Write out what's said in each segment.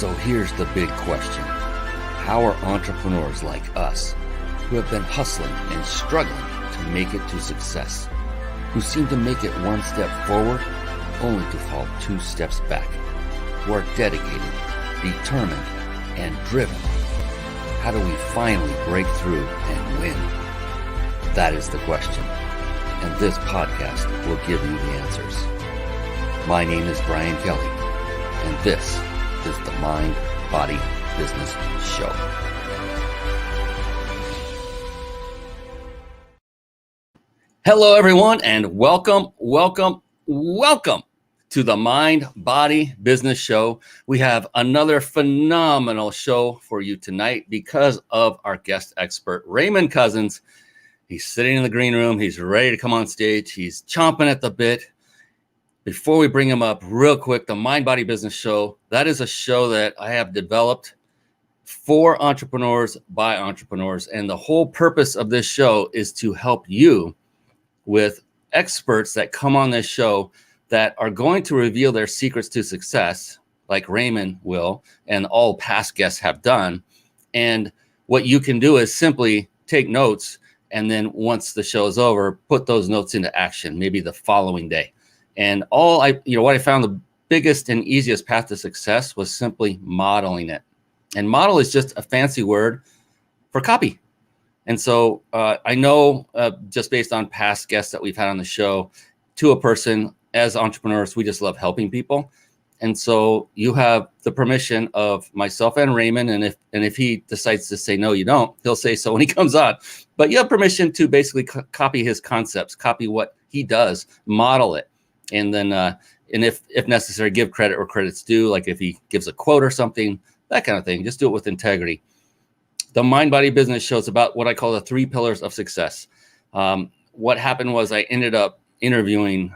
So here's the big question. How are entrepreneurs like us, who have been hustling and struggling to make it to success, who seem to make it one step forward only to fall two steps back, who are dedicated, determined, and driven? How do we finally break through and win? That is the question, and this podcast will give you the answers. My name is Brian Kelly, and this is the Mind, Body, Business Show. Hello, everyone, and welcome to the Mind, Body, Business Show. We have another phenomenal show for you tonight because of our guest expert, Raymond Couzens. He's sitting in the green room. He's ready to come on stage. He's chomping at the bit. Before we bring him up, real quick, the Mind, Body, Business Show, that is a show that I have developed for entrepreneurs by entrepreneurs. And the whole purpose of this show is to help you with experts that come on this show that are going to reveal their secrets to success, like Raymond will, and all past guests have done. And what you can do is simply take notes, and then once the show is over, put those notes into action, maybe the following day. And what I found the biggest and easiest path to success was simply modeling it. And model is just a fancy word for copy. And so I know just based on past guests that we've had on the show, to a person, as entrepreneurs, we just love helping people. And so you have the permission of myself and Raymond. And if he decides to say, no, you don't, he'll say so when he comes on. But you have permission to basically copy his concepts, copy what he does, model it. And then, and if necessary, give credit where credit's due, like if he gives a quote or something, that kind of thing. Just do it with integrity. The Mind, Body, Business Show is about what I call the 3 pillars of success. What happened was I ended up interviewing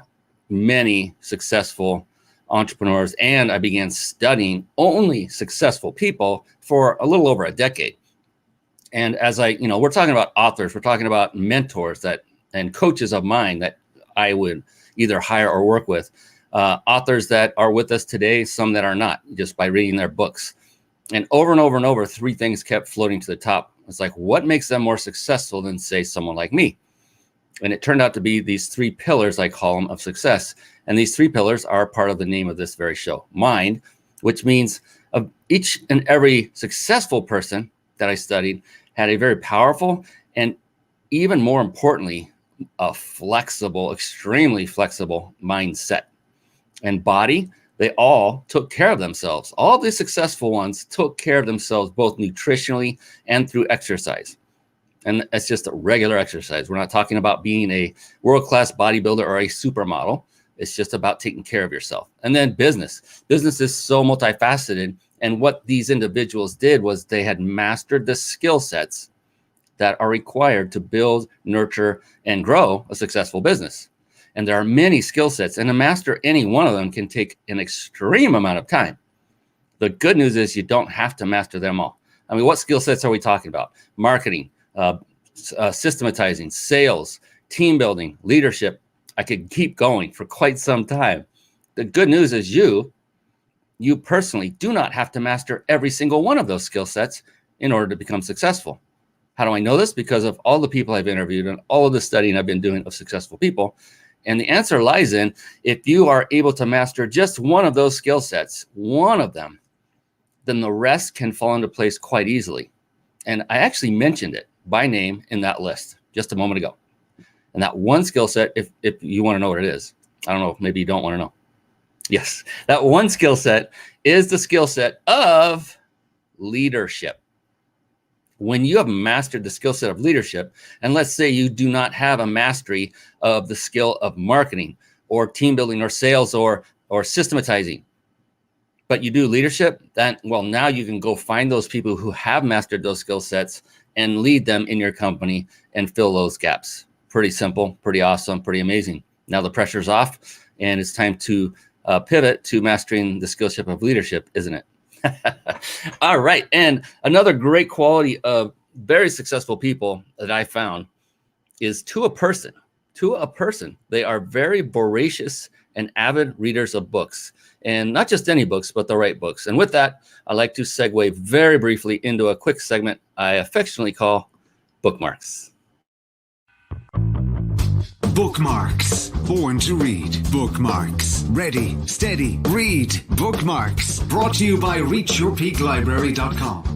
many successful entrepreneurs, and I began studying only successful people for a little over a decade. And as we're talking about authors, we're talking about mentors and coaches of mine that I would either hire or work with, authors that are with us today, some that are not, just by reading their books. And over, 3 things kept floating to the top. It's like, what makes them more successful than, say, someone like me? And it turned out to be these 3 pillars, I call them, of success. And these 3 pillars are part of the name of this very show. Mind, which means of each and every successful person that I studied had a very powerful and, even more importantly, a flexible, extremely flexible mindset. And body, they all took care of themselves. All the successful ones took care of themselves, both nutritionally and through exercise. And it's just a regular exercise. We're not talking about being a world-class bodybuilder or a supermodel. It's just about taking care of yourself. And then business. Business is so multifaceted. And what these individuals did was they had mastered the skill sets that are required to build, nurture, and grow a successful business. And there are many skill sets, and to master any one of them can take an extreme amount of time. The good news is you don't have to master them all. I mean, what skill sets are we talking about? Marketing, systematizing, sales, team building, leadership. I could keep going for quite some time. The good news is you personally do not have to master every single one of those skill sets in order to become successful. How do I know this? Because of all the people I've interviewed and all of the studying I've been doing of successful people. And the answer lies in, if you are able to master just one of those skill sets, one of them, then the rest can fall into place quite easily. And I actually mentioned it by name in that list just a moment ago. And that one skill set, if you want to know what it is, I don't know, maybe you don't want to know. Yes, that one skill set is the skill set of leadership. When you have mastered the skill set of leadership, and let's say you do not have a mastery of the skill of marketing or team building or sales or systematizing, but you do leadership, then, well, now you can go find those people who have mastered those skill sets and lead them in your company and fill those gaps. Pretty simple, pretty awesome, pretty amazing. Now the pressure's off and it's time to pivot to mastering the skill set of leadership, isn't it? All right. And another great quality of very successful people that I found is to a person, they are very voracious and avid readers of books, and not just any books, but the right books. And with that, I'd like to segue very briefly into a quick segment I affectionately call Bookmarks. Bookmarks. Born to read. Bookmarks. Ready, steady, read. Bookmarks. Brought to you by reachyourpeaklibrary.com.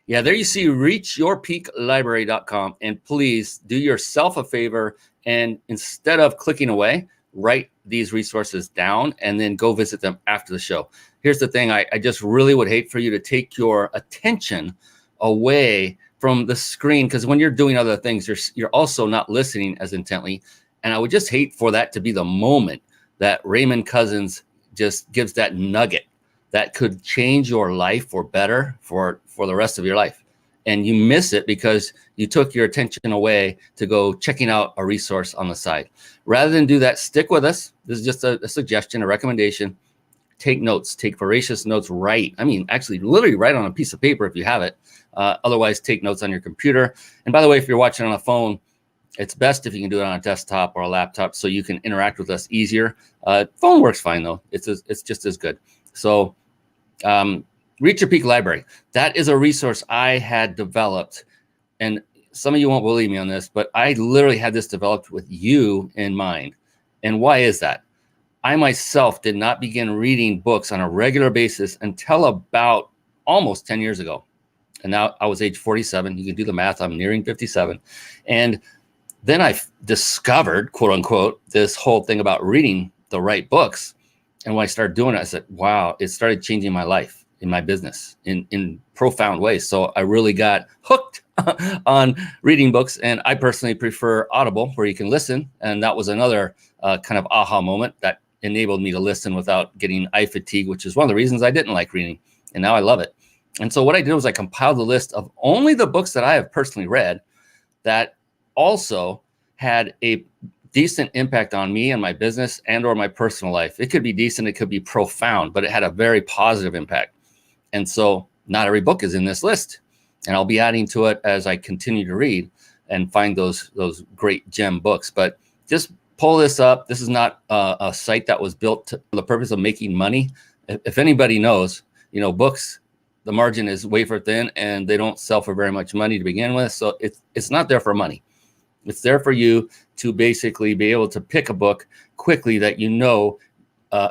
Yeah, there you see reachyourpeaklibrary.com. And please do yourself a favor, and instead of clicking away, write these resources down and then go visit them after the show. Here's the thing. I just really would hate for you to take your attention away from the screen, because when you're doing other things, you're also not listening as intently. And I would just hate for that to be the moment that Raymond Couzens just gives that nugget that could change your life for better for the rest of your life. And you miss it because you took your attention away to go checking out a resource on the side. Rather than do that, stick with us. This is just a suggestion, a recommendation. Take notes, take voracious notes, write. I mean, actually, literally write on a piece of paper if you have it. Otherwise, take notes on your computer. And by the way, if you're watching on a phone, it's best if you can do it on a desktop or a laptop so you can interact with us easier. Phone works fine, though. It's just as good. So Reach Your Peak Library. That is a resource I had developed. And some of you won't believe me on this, but I literally had this developed with you in mind. And why is that? I myself did not begin reading books on a regular basis until about almost 10 years ago. And now I was age 47. You can do the math. I'm nearing 57. And then I discovered, quote unquote, this whole thing about reading the right books. And when I started doing it, I said, wow, it started changing my life in my business in profound ways. So I really got hooked on reading books. And I personally prefer Audible, where you can listen. And that was another kind of aha moment that enabled me to listen without getting eye fatigue, which is one of the reasons I didn't like reading. And now I love it. And so what I did was I compiled a list of only the books that I have personally read that also had a decent impact on me and my business and or my personal life. It could be decent, it could be profound, but it had a very positive impact. And so not every book is in this list. And I'll be adding to it as I continue to read and find those great gem books. But just pull this up. This is not a site that was built for the purpose of making money. If anybody knows, books, the margin is wafer thin and they don't sell for very much money to begin with. So it's not there for money. It's there for you to basically be able to pick a book quickly that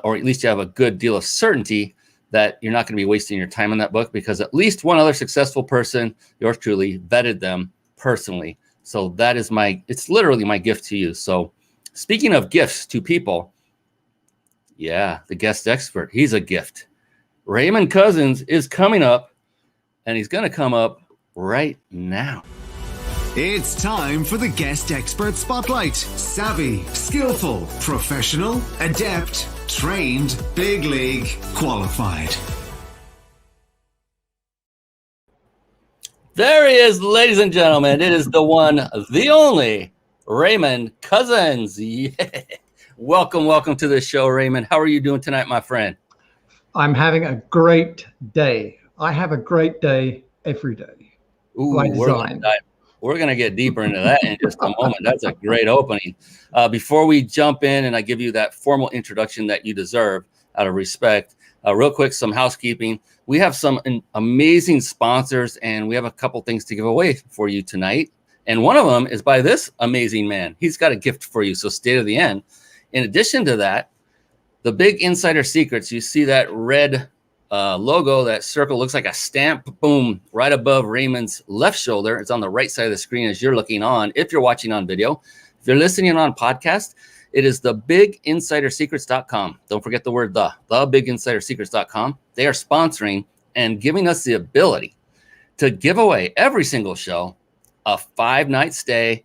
or at least you have a good deal of certainty that you're not going to be wasting your time on that book, because at least one other successful person, yours truly, vetted them personally. So that is it's literally my gift to you. So speaking of gifts to people, yeah, the guest expert, he's a gift. Raymond Couzens is coming up, and he's going to come up right now. It's time for the Guest Expert Spotlight. Savvy, skillful, professional, adept, trained, big league, qualified. There he is, ladies and gentlemen. It is the one, the only, Raymond Couzens. Yeah. Welcome to the show, Raymond. How are you doing tonight, my friend? I'm having a great day. I have a great day every day. Ooh, we're going to get deeper into that in just a moment. That's a great opening. Before we jump in and I give you that formal introduction that you deserve out of respect, real quick, some housekeeping. We have some amazing sponsors, and we have a couple things to give away for you tonight. And one of them is by this amazing man. He's got a gift for you, so stay to the end. In addition to that, the Big Insider Secrets, you see that red logo, that circle looks like a stamp, boom, right above Raymond's left shoulder. It's on the right side of the screen as you're looking on, if you're watching on video. If you're listening on podcast, it is the biginsidersecrets.com. Don't forget the word the biginsidersecrets.com. They are sponsoring and giving us the ability to give away every single show a 5-night stay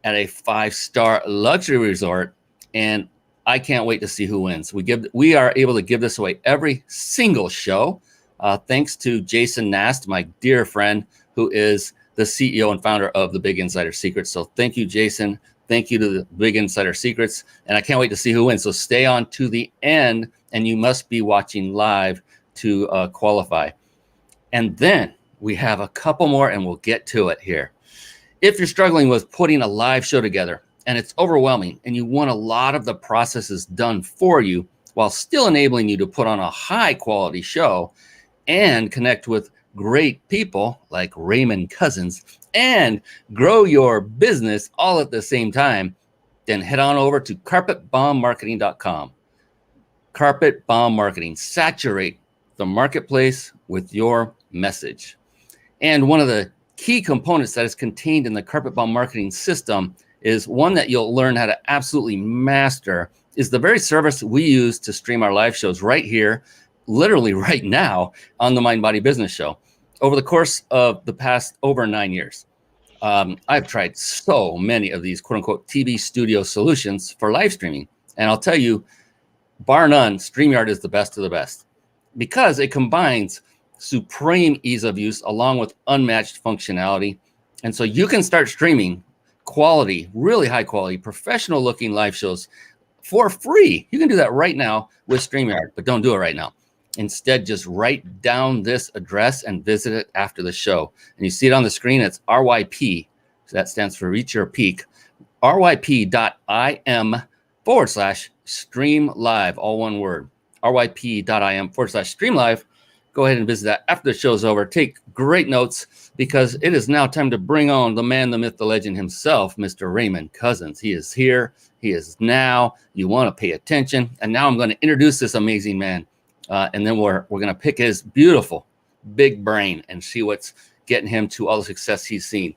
at a 5-star luxury resort. And I can't wait to see who wins. We are able to give this away every single show, thanks to Jason Nast, my dear friend, who is the CEO and founder of the Big Insider Secrets. So thank you, Jason. Thank you to the Big Insider Secrets. And I can't wait to see who wins. So stay on to the end, and you must be watching live to qualify. And then we have a couple more, and we'll get to it here. If you're struggling with putting a live show together, and it's overwhelming, and you want a lot of the processes done for you while still enabling you to put on a high quality show and connect with great people like Raymond Couzens and grow your business all at the same time, then head on over to carpetbombmarketing.com. Carpet Bomb Marketing. Saturate the marketplace with your message. And one of the key components that is contained in the Carpet Bomb Marketing system is one that you'll learn how to absolutely master, is the very service we use to stream our live shows right here, literally right now, on the Mind Body Business Show. Over the course of the past over 9 years, I've tried so many of these quote unquote TV studio solutions for live streaming. And I'll tell you, bar none, StreamYard is the best of the best because it combines supreme ease of use along with unmatched functionality. And so you can start streaming quality, really high quality, professional looking live shows for free. You can do that right now with StreamYard, but don't do it right now. Instead, just write down this address and visit it after the show. And you see it on the screen. It's RYP. So that stands for Reach Your Peak. ryp.im/stream live, all one word. ryp.im/stream live. Go ahead and visit that after the show's over. Take great notes because it is now time to bring on the man, the myth, the legend himself, Mr. Raymond Couzens. He is here. He is now. You want to pay attention. And now I'm going to introduce this amazing man. And then we're going to pick his beautiful big brain and see what's getting him to all the success he's seen.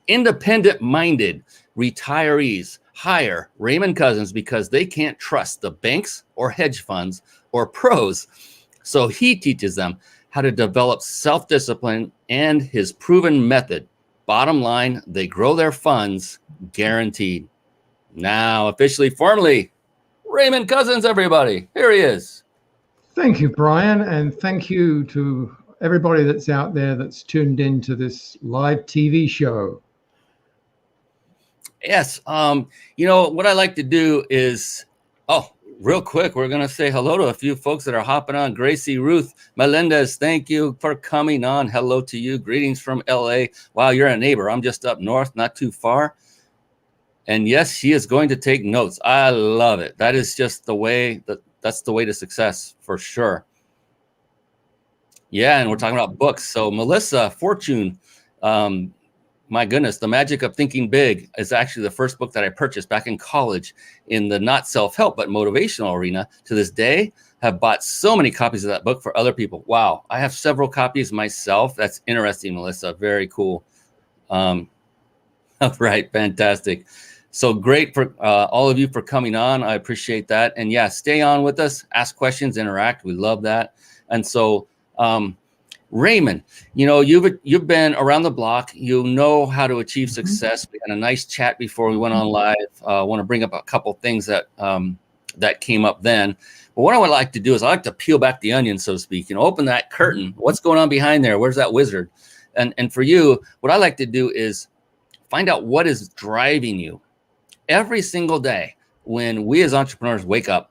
Independent-minded retirees hire Raymond Couzens because they can't trust the banks or hedge funds or pros. So he teaches them how to develop self-discipline and his proven method. Bottom line, they grow their funds guaranteed. Now, officially, formally, Raymond Couzens, everybody. Here he is. Thank you, Brian, and thank you to everybody that's out there that's tuned in to this live TV show. Yes. You know, what I like to do is, real quick, we're going to say hello to a few folks that are hopping on. Gracie Ruth Melendez, thank you for coming on. Hello to you. Greetings from LA. Wow, you're a neighbor. I'm just up north, not too far. And yes, she is going to take notes. I love it. That is just the way that's the way to success for sure. Yeah, and we're talking about books. So Melissa Fortune, my goodness, The Magic of Thinking Big is actually the first book that I purchased back in college in the not self-help, but motivational arena. To this day, have bought so many copies of that book for other people. Wow, I have several copies myself. That's interesting, Melissa. Very cool. Right, fantastic. So great for all of you for coming on. I appreciate that. And yeah, stay on with us, ask questions, interact. We love that. And so, Raymond, you know, you've been around the block. You know how to achieve success. We had a nice chat before we went on live. I want to bring up a couple things that that came up then. But what I would like to do is I like to peel back the onion, so to speak, and open that curtain. What's going on behind there? Where's that wizard? And for you, what I like to do is find out what is driving you. Every single day when we as entrepreneurs wake up,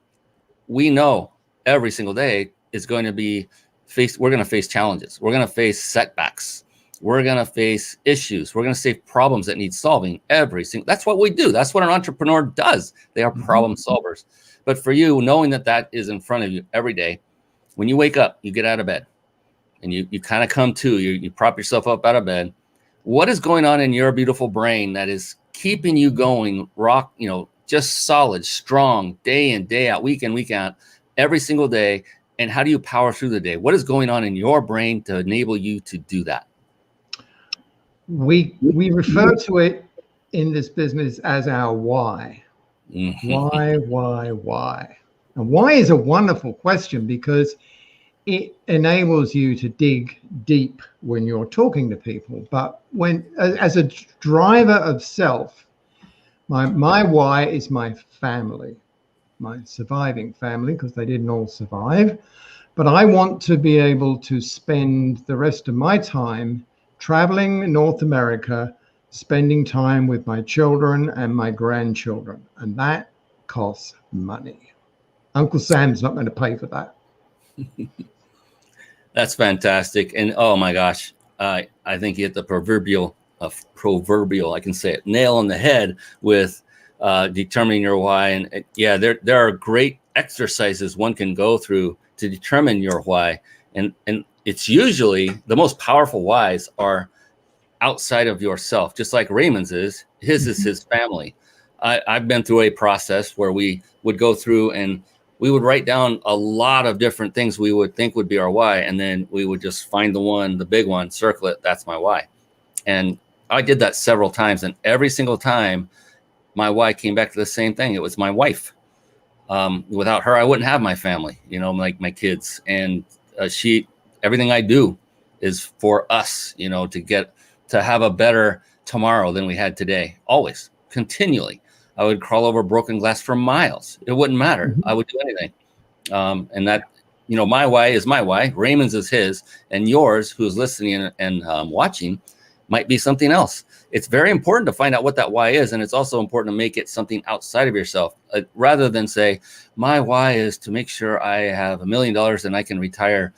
we know every single day is going to be faced. We're going to face challenges. We're going to face setbacks. We're going to face issues. We're going to face problems that need solving that's what we do. That's what an entrepreneur does. They are problem solvers. But for you, knowing that that is in front of you every day, when you wake up, you get out of bed and you kind of come to, you prop yourself up out of bed. What is going on in your beautiful brain that is keeping you going, just solid, strong, day in, day out, week in, week out, every single day? And how do you power through the day? What is going on in your brain to enable you to do that? We refer to it in this business as our why. Why? And why is a wonderful question because it enables you to dig deep when you're talking to people. But as a driver of self, my why is my family, my surviving family, because they didn't all survive. But I want to be able to spend the rest of my time traveling in North America, spending time with my children and my grandchildren. And that costs money. Uncle Sam's not going to pay for that. That's fantastic. And oh my gosh, I think you hit the proverbial, I can say it, nail on the head with determining your why. And yeah, there are great exercises one can go through to determine your why. And it's usually the most powerful whys are outside of yourself, just like Raymond's is. His is his family. I've been through a process where we would go through and we would write down a lot of different things we would think would be our why. And then we would just find the big one, circle it. That's my why. And I did that several times. And every single time my why came back to the same thing. It was my wife. Without her, I wouldn't have my family, like my kids. And everything I do is for us, to have a better tomorrow than we had today. Always, continually. I would crawl over broken glass for miles. It wouldn't matter. Mm-hmm. I would do anything. And that, my why is my why. Raymond's is his, and yours, who's listening and watching, might be something else. It's very important to find out what that why is. And it's also important to make it something outside of yourself, rather than say, my why is to make sure I have $1 million and I can retire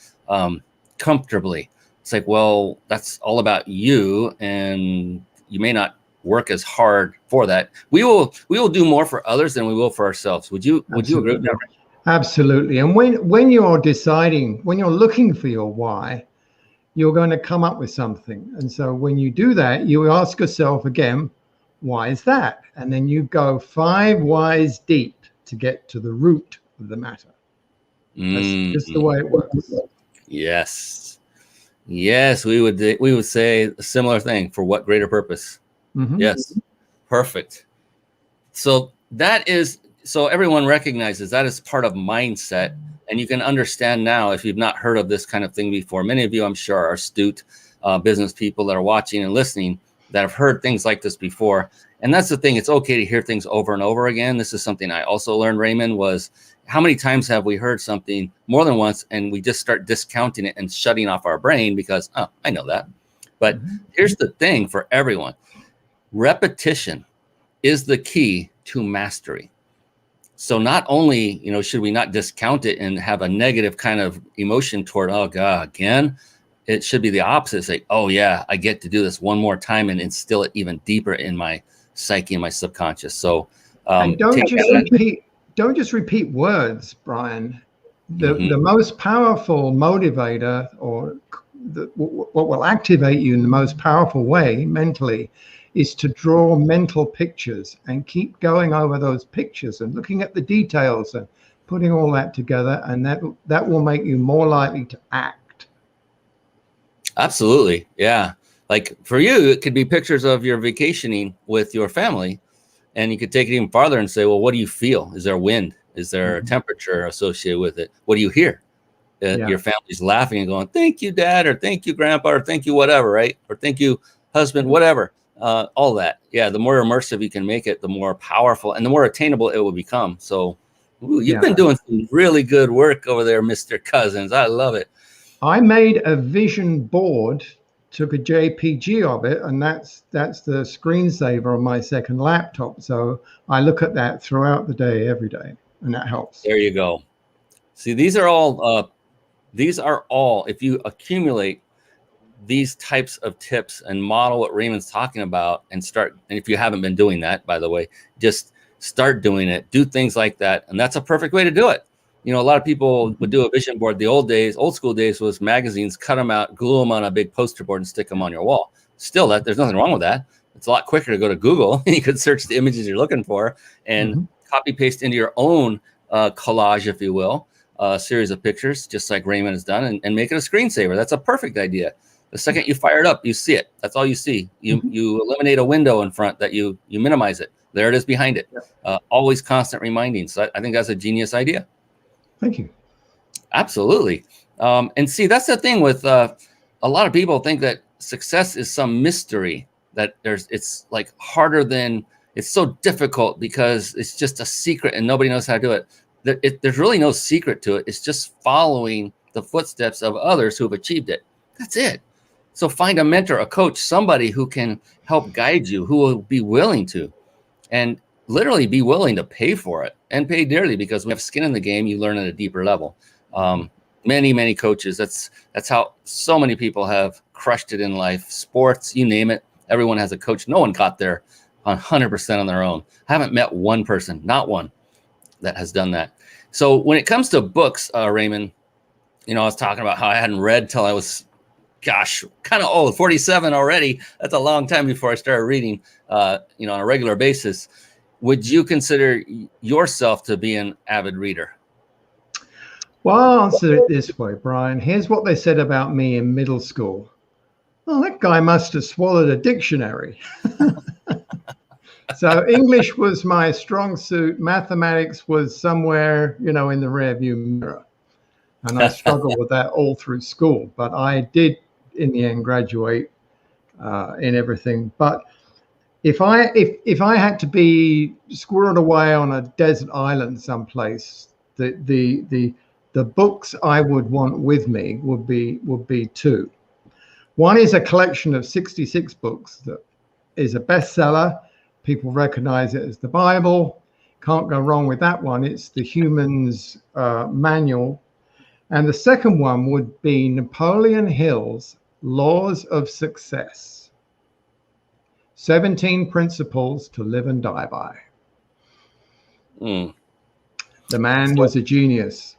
comfortably. It's like, well, that's all about you, and you may not work as hard for that. We will do more for others than we will for ourselves. Would you agree with that? Absolutely. And when you're deciding, when you're looking for your why, you're going to come up with something. And so when you do that, you ask yourself again, why is that? And then you go 5 whys deep to get to the root of the matter. That's just the way it works. Yes, we would say a similar thing. For what greater purpose? Mm-hmm. Yes, perfect. So everyone recognizes that is part of mindset. And you can understand now, if you've not heard of this kind of thing before. Many of you, I'm sure, are astute business people that are watching and listening that have heard things like this before. And that's the thing. It's okay to hear things over and over again. This is something I also learned, Raymond, was how many times have we heard something more than once and we just start discounting it and shutting off our brain because, oh, I know that. But here's the thing for everyone. Repetition is the key to mastery. So not only, should we not discount it and have a negative kind of emotion toward, oh God, again, it should be the opposite. Say, oh yeah, I get to do this one more time and instill it even deeper in my psyche and my subconscious. So and don't just repeat words, Brian. The most powerful motivator, or what will activate you in the most powerful way mentally, is to draw mental pictures and keep going over those pictures and looking at the details and putting all that together. And that will make you more likely to act. Absolutely. Yeah. Like for you, it could be pictures of your vacationing with your family. And you could take it even farther and say, well, what do you feel? Is there wind? Is there a temperature associated with it? What do you hear? Your family's laughing and going, thank you, Dad, or thank you, Grandpa, or thank you, whatever, right? Or thank you, husband, whatever. All that. Yeah. The more immersive you can make it, the more powerful and the more attainable it will become. So you've been doing some really good work over there, Mr. Couzens. I love it. I made a vision board, took a JPG of it, and that's the screensaver on my second laptop. So I look at that throughout the day, every day, and that helps. There you go. See, these are all, if you accumulate these types of tips and model what Raymond's talking about and if you haven't been doing that, by the way, just start doing it, do things like that. And that's a perfect way to do it. A lot of people would do a vision board. The old school days was magazines, cut them out, glue them on a big poster board and stick them on your wall. Still, there's nothing wrong with that. It's a lot quicker to go to Google and you could search the images you're looking for and copy paste into your own collage, if you will, a series of pictures, just like Raymond has done, and make it a screensaver. That's a perfect idea. The second you fire it up, you see it. That's all you see. You eliminate a window in front that you minimize it. There it is behind it. Always constant reminding. So I think that's a genius idea. Thank you. Absolutely. And see, that's the thing with a lot of people think that success is some mystery, that it's like harder than, it's so difficult because it's just a secret and nobody knows how to do it. There's really no secret to it. It's just following the footsteps of others who have achieved it. That's it. So find a mentor, a coach, somebody who can help guide you, who will be willing to, and literally be willing to pay for it and pay dearly, because we have skin in the game. You learn at a deeper level. Many coaches. That's how so many people have crushed it in life. Sports, you name it. Everyone has a coach. No one got there 100% on their own. I haven't met one person, not one, that has done that. So when it comes to books, Raymond, I was talking about how I hadn't read till I was, kind of old, 47 already. That's a long time before I started reading, on a regular basis. Would you consider yourself to be an avid reader? Well, I'll answer it this way, Brian. Here's what they said about me in middle school. Well, that guy must have swallowed a dictionary. So English was my strong suit. Mathematics was somewhere, in the rearview mirror. And I struggled with that all through school. But I did, in the end, graduate in everything. But if I had to be squirreled away on a desert island someplace, the books I would want with me would be two. One is a collection of 66 books that is a bestseller. People recognize it as the Bible. Can't go wrong with that one. It's the Human's Manual. And the second one would be Napoleon Hill's Laws of Success. 17 Principles to Live and Die By. The man was a genius.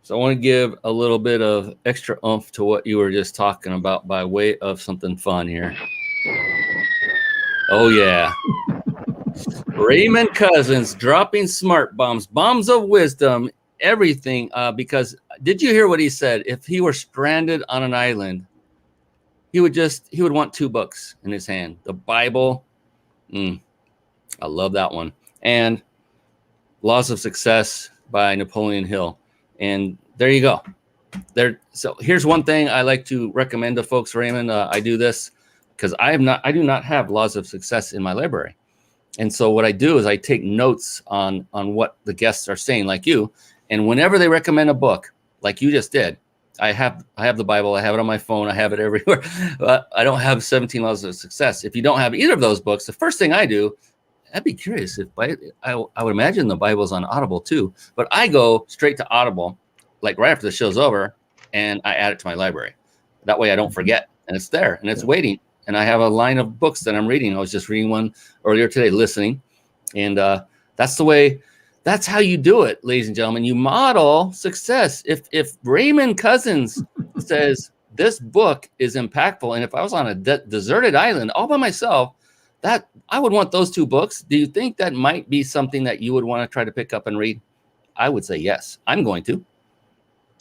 So I want to give a little bit of extra oomph to what you were just talking about by way of something fun here. Oh, yeah. Raymond Couzens dropping smart bombs of wisdom, everything. Because did you hear what he said? If he were stranded on an island, he would want two books in his hand. The Bible. I love that one. And Laws of Success by Napoleon Hill. And there you go. So here's one thing I like to recommend to folks, Raymond. I do this because I do not have Laws of Success in my library. And so what I do is I take notes on what the guests are saying, like you. And whenever they recommend a book, like you just did, I have the Bible. I have it on my phone. I have it everywhere. But I don't have 17 Laws of Success. If you don't have either of those books, the first thing I do, I'd be curious if I would imagine the Bible's on Audible too, but I go straight to Audible, like right after the show's over, and I add it to my library. That way I don't forget, and it's there, and it's waiting. And I have a line of books that I'm reading. I was just reading one earlier today, listening, and that's how you do it, ladies and gentlemen. You model success. If Raymond Couzens says this book is impactful, and if I was on a deserted island all by myself, that I would want those two books. Do you think that might be something that you would want to try to pick up and read? I would say yes. I'm going to.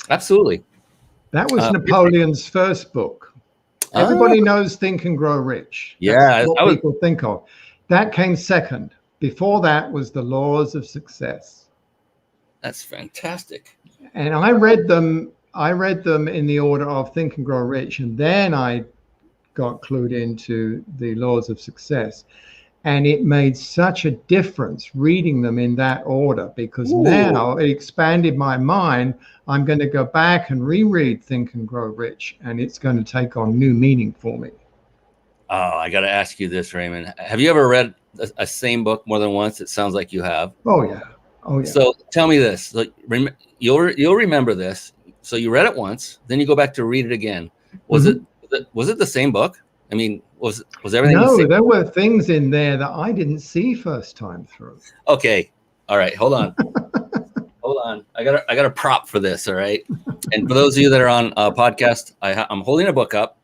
Absolutely. That was Napoleon's first book. Everybody knows Think and Grow Rich. Yeah. That's what people think of. That came second. Before that was the Laws of Success. That's fantastic. And I read them in the order of Think and Grow Rich, and then I got clued into the Laws of Success, and it made such a difference reading them in that order, because now it expanded my mind. I'm going to go back and reread Think and Grow Rich, and it's going to take on new meaning for me. Oh, I got to ask you this, Raymond. Have you ever read a same book more than once? It sounds like you have. Oh yeah. So tell me this. You'll remember this. So you read it once, then you go back to read it again. Was it the same book? I mean, was everything? No, there were things in there that I didn't see first time through. Okay. All right. Hold on. Hold on. I got a prop for this. All right. And for those of you that are on a podcast, I'm holding a book up.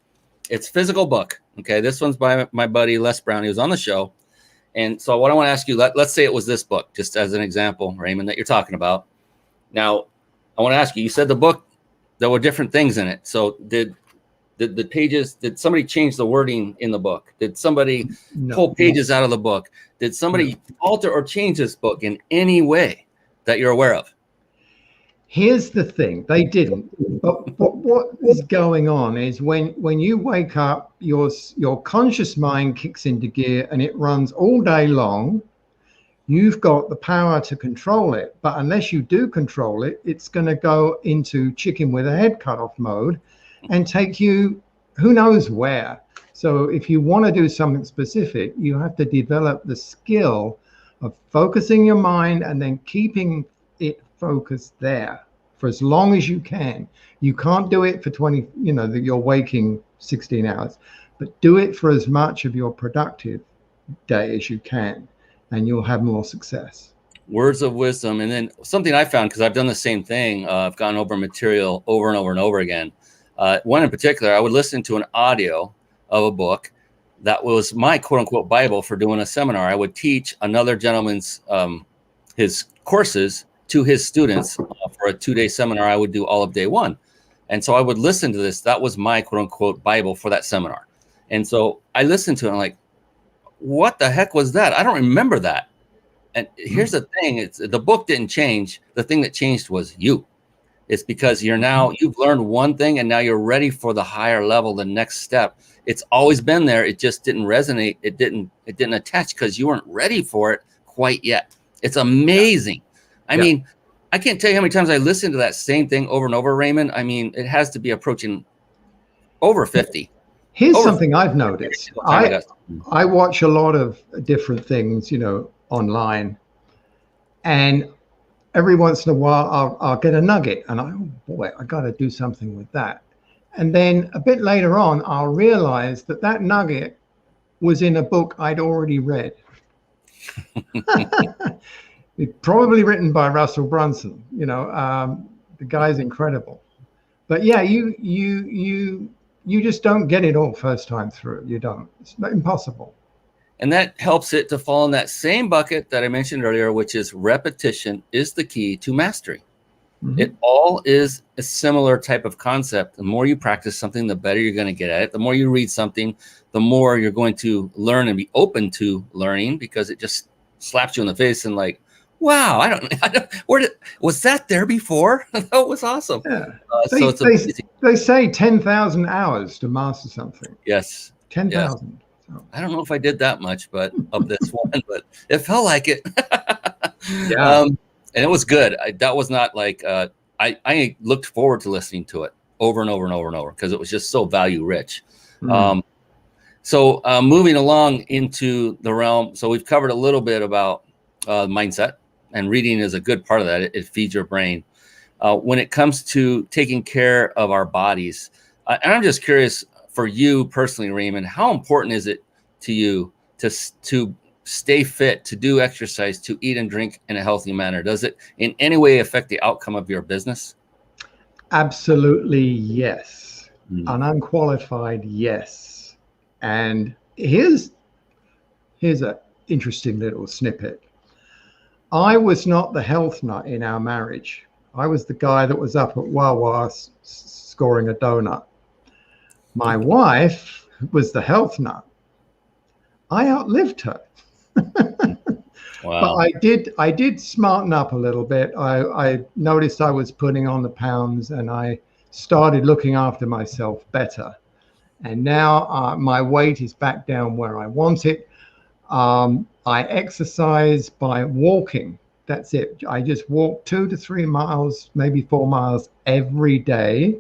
It's a physical book. Okay. This one's by my buddy Les Brown. He was on the show. And so what I want to ask you, let's say it was this book, just as an example, Raymond, that you're talking about. Now, I want to ask you, you said the book, there were different things in it. So did the pages, did somebody change the wording in the book? Did somebody pull pages out of the book? Did somebody alter or change this book in any way that you're aware of? Here's the thing, they didn't. But what is going on is when you wake up, your conscious mind kicks into gear and it runs all day long. You've got the power to control it, but unless you do control it, it's going to go into chicken with a head cut off mode and take you who knows where. So if you want to do something specific, you have to develop the skill of focusing your mind and then keeping it focused there for as long as you can. You can't do it for 20, you're waking 16 hours, but do it for as much of your productive day as you can, and you'll have more success. Words of wisdom. And then something I found, because I've done the same thing, I've gone over material over and over and over again. One in particular, I would listen to an audio of a book that was my quote unquote Bible for doing a seminar. I would teach another gentleman's his courses to his students for a 2-day seminar. I would do all of day one. And so I would listen to this. That was my quote unquote Bible for that seminar. And so I listened to it. And I'm like, what the heck was that? I don't remember that. And here's the thing. The book didn't change. The thing that changed was you. It's because you've learned one thing and now you're ready for the higher level, the next step. It's always been there. It just didn't resonate. It didn't attach because you weren't ready for it quite yet. It's amazing. I mean, I can't tell you how many times I listened to that same thing over and over, Raymond. I mean, it has to be approaching over 50. Here's something I've noticed. I watch a lot of different things, online, and every once in a while I'll get a nugget and I got to do something with that. And then a bit later on, I'll realize that nugget was in a book I'd already read. Probably written by Russell Brunson. The guy's incredible. But yeah, you just don't get it all first time through. You don't. It's impossible. And that helps it to fall in that same bucket that I mentioned earlier, which is repetition is the key to mastery. Mm-hmm. It all is a similar type of concept. The more you practice something, the better you're going to get at it. The more you read something, the more you're going to learn and be open to learning, because it just slaps you in the face and like, wow, I don't was that there before? That was awesome. Yeah. They say 10,000 hours to master something. Yes. 10,000. Yes. I don't know if I did that much, but of this one, but it felt like it. Yeah. And it was good. That was not like, I looked forward to listening to it over and over and over and over because it was just so value rich. Mm. So moving along into the realm. So we've covered a little bit about mindset, and reading is a good part of that. It feeds your brain. When it comes to taking care of our bodies, and I'm just curious for you personally, Raymond, how important is it to you to stay fit, to do exercise, to eat and drink in a healthy manner? Does it in any way affect the outcome of your business? Absolutely, yes. An unqualified yes. And here's an interesting little snippet. I was not the health nut in our marriage. I was the guy that was up at Wawa scoring a donut. My wife was the health nut. I outlived her. Wow. But I did smarten up a little bit. I noticed I was putting on the pounds, and I started looking after myself better. And now my weight is back down where I want it. I exercise by walking. That's it. I just walk 2 to 3 miles, maybe 4 miles every day.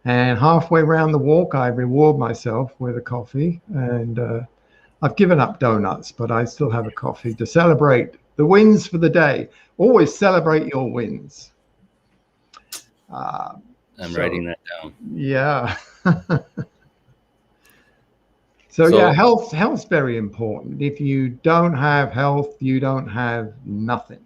And halfway around the walk, I reward myself with a coffee. And I've given up donuts, but I still have a coffee to celebrate the wins for the day. Always celebrate your wins. I'm writing that down. Yeah. So yeah, health's very important. If you don't have health, you don't have nothing.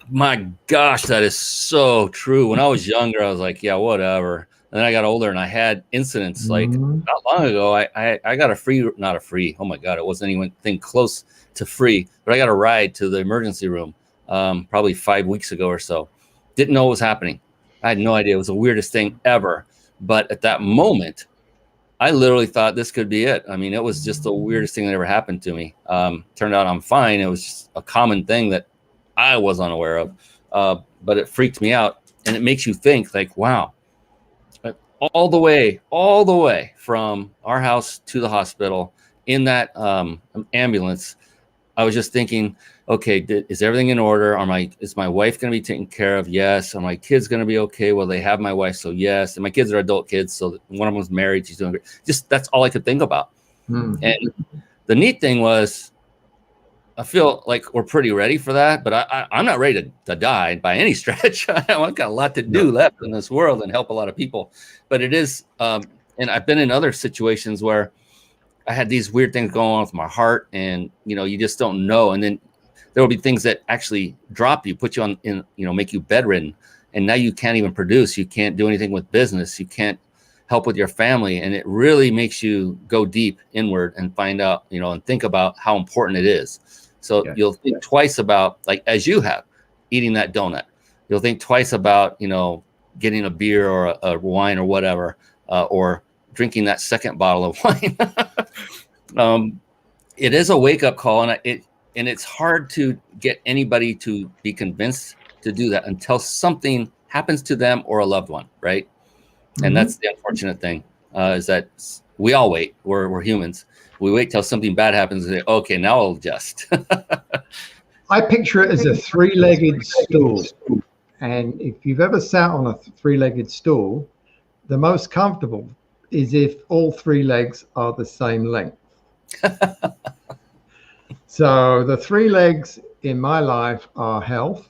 My gosh, that is so true. When I was younger, I was like, yeah, whatever. And then I got older and I had incidents like not long ago. I got not a free. Oh my God, it wasn't anything close to free, but I got a ride to the emergency room probably 5 weeks ago or so. Didn't know what was happening. I had no idea. It was the weirdest thing ever. But at that moment, I literally thought this could be it. I mean, it was just the weirdest thing that ever happened to me. Turned out I'm fine. It was just a common thing that I was unaware of, but it freaked me out. And it makes you think like, wow, all the way from our house to the hospital in that ambulance, I was just thinking, okay, is everything in order? Is my wife going to be taken care of? Yes. Are my kids going to be okay? Well, they have my wife, so yes. And my kids are adult kids, so one of them's married. She's doing great. Just that's all I could think about. And the neat thing was, I feel like we're pretty ready for that, but I'm not ready to die by any stretch. I've got a lot to do left in this world and help a lot of people. But it is, and I've been in other situations where I had these weird things going on with my heart, and you just don't know. And then there will be things that actually drop you, put you on make you bedridden, and now you can't even produce. You can't do anything with business. You can't help with your family, and it really makes you go deep inward and find out, and think about how important it is. So you'll think twice about, like as you have, eating that donut. You'll think twice about getting a beer or a wine or whatever, or drinking that second bottle of wine. It is a wake-up call, and it's hard to get anybody to be convinced to do that until something happens to them or a loved one, right? Mm-hmm. And that's the unfortunate thing, is that we all wait. We're humans. We wait till something bad happens and say, okay, now I'll adjust. I picture it as a three-legged stool. And if you've ever sat on a three-legged stool, the most comfortable is if all three legs are the same length. So the three legs in my life are health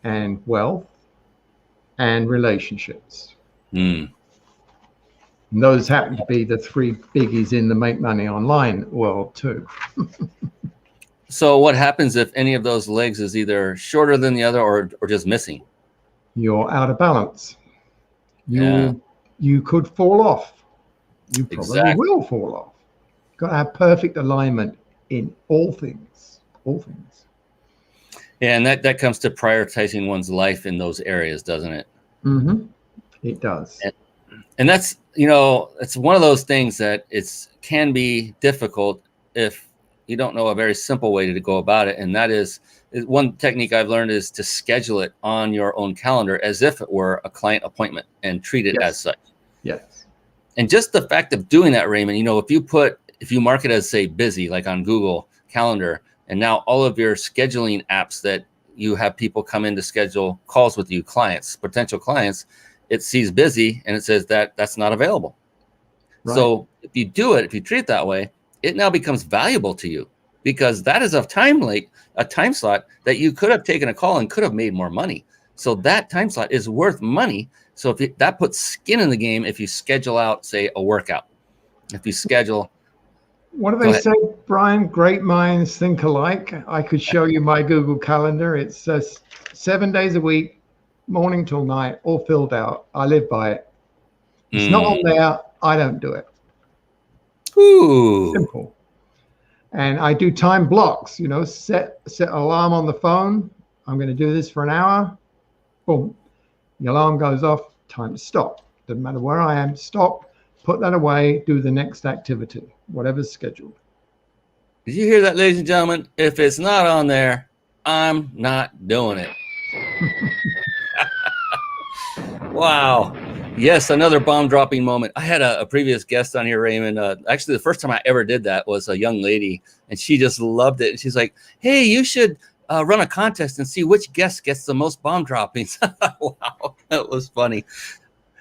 and wealth and relationships. And those happen to be the three biggies in the make money online world too. So what happens if any of those legs is either shorter than the other or just missing? You're out of balance. You could fall off. You probably will fall off. You've got to have perfect alignment in all things. All things. Yeah, and that comes to prioritizing one's life in those areas, doesn't it? Mm-hmm. It does. And that's, it's one of those things that can be difficult if you don't know a very simple way to go about it. And that is one technique I've learned is to schedule it on your own calendar as if it were a client appointment and treat it as such. Yes. And just the fact of doing that, Raymond, if you mark it as, say, busy, like on Google Calendar, and now all of your scheduling apps that you have people come in to schedule calls with you, potential clients, it sees busy and it says that's not available. Right. So if you treat it that way, it now becomes valuable to you because that is a time slot that you could have taken a call and could have made more money. So that time slot is worth money. So that puts skin in the game if you schedule out, say, a workout. If you schedule. What do they say, Brian? Great minds think alike. I could show you my Google Calendar. It's 7 days a week, morning till night, all filled out. I live by it. It's not on there. I don't do it. Ooh. Simple. And I do time blocks, set an alarm on the phone. I'm going to do this for an hour. Boom. The alarm goes off. Time to stop. Doesn't matter where I am. Stop. Put that away. Do the next activity, whatever's scheduled. Did you hear that, ladies and gentlemen? If it's not on there, I'm not doing it. Wow. Yes, another bomb dropping moment. I had a previous guest on here, Raymond. Actually, the first time I ever did that was a young lady, and she just loved it. And she's like, hey, you should run a contest and see which guest gets the most bomb droppings. Wow, that was funny.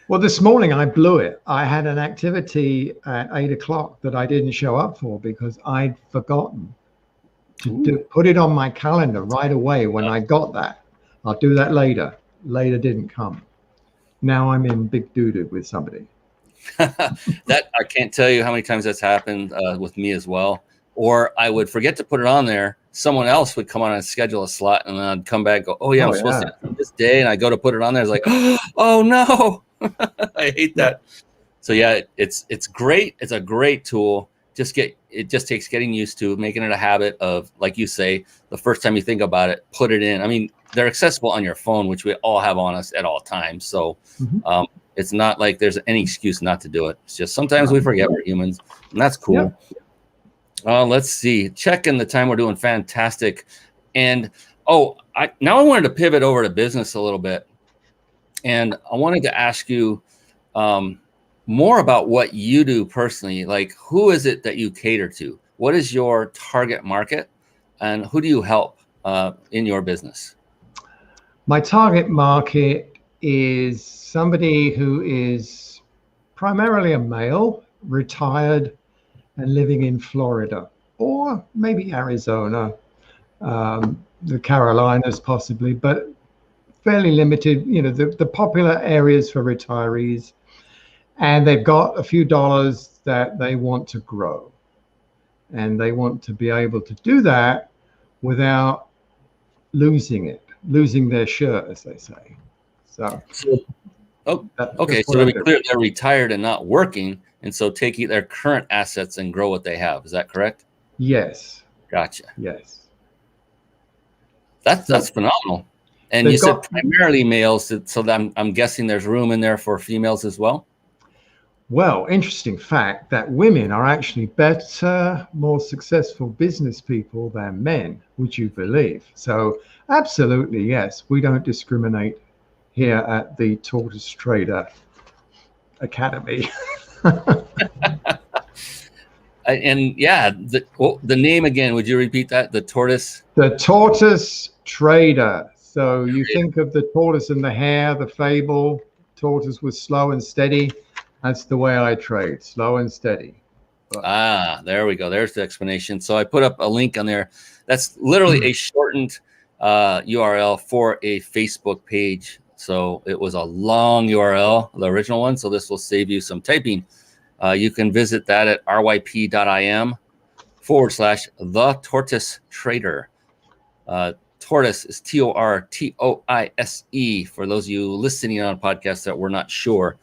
Well, this morning I blew it. I had an activity at 8 o'clock that I didn't show up for because I'd forgotten to put it on my calendar right away when I got that. I'll do that later. Later didn't come. Now I'm in big doo-doo with somebody. That I can't tell you how many times that's happened with me as well. Or I would forget to put it on there. Someone else would come on and schedule a slot, and then I'd come back and go, oh, yeah, I'm supposed to do this day. And I go to put it on there. It's like, oh, no. I hate that. So, yeah, it's great. It's a great tool. It just takes getting used to, making it a habit of, like you say, the first time you think about it, put it in. I mean, they're accessible on your phone, which we all have on us at all times. So it's not like there's any excuse not to do it. It's just sometimes we forget we're humans, and that's cool. Yeah. Let's see. Checking the time. We're doing fantastic. And now I wanted to pivot over to business a little bit. And I wanted to ask you more about what you do personally. Like, who is it that you cater to? What is your target market? And who do you help in your business? My target market is somebody who is primarily a male, retired, and living in Florida, or maybe Arizona, the Carolinas possibly, but fairly limited, the popular areas for retirees. And they've got a few dollars that they want to grow, and they want to be able to do that without losing their shirt, as they say. So okay. So to be clear, they're retired and not working, and so take their current assets and grow what they have. Is that correct? Yes. Gotcha. Yes. That's phenomenal. And you said primarily males, so that I'm guessing there's room in there for females as well? Well, interesting fact that women are actually better, more successful business people than men, would you believe? So absolutely, yes. We don't discriminate here at the Tortoise Trader Academy. And yeah, the name again, would you repeat that? The Tortoise? The Tortoise Trader. So you think of the tortoise and the hare, the fable. Tortoise was slow and steady. That's the way I trade, slow and steady. There we go. There's the explanation. So I put up a link on there. That's literally a shortened URL for a Facebook page. So it was a long URL, the original one. So this will save you some typing. You can visit that at ryp.im/the Tortoise Trader. Tortoise is TORTOISE for those of you listening on a podcast that we're not sure.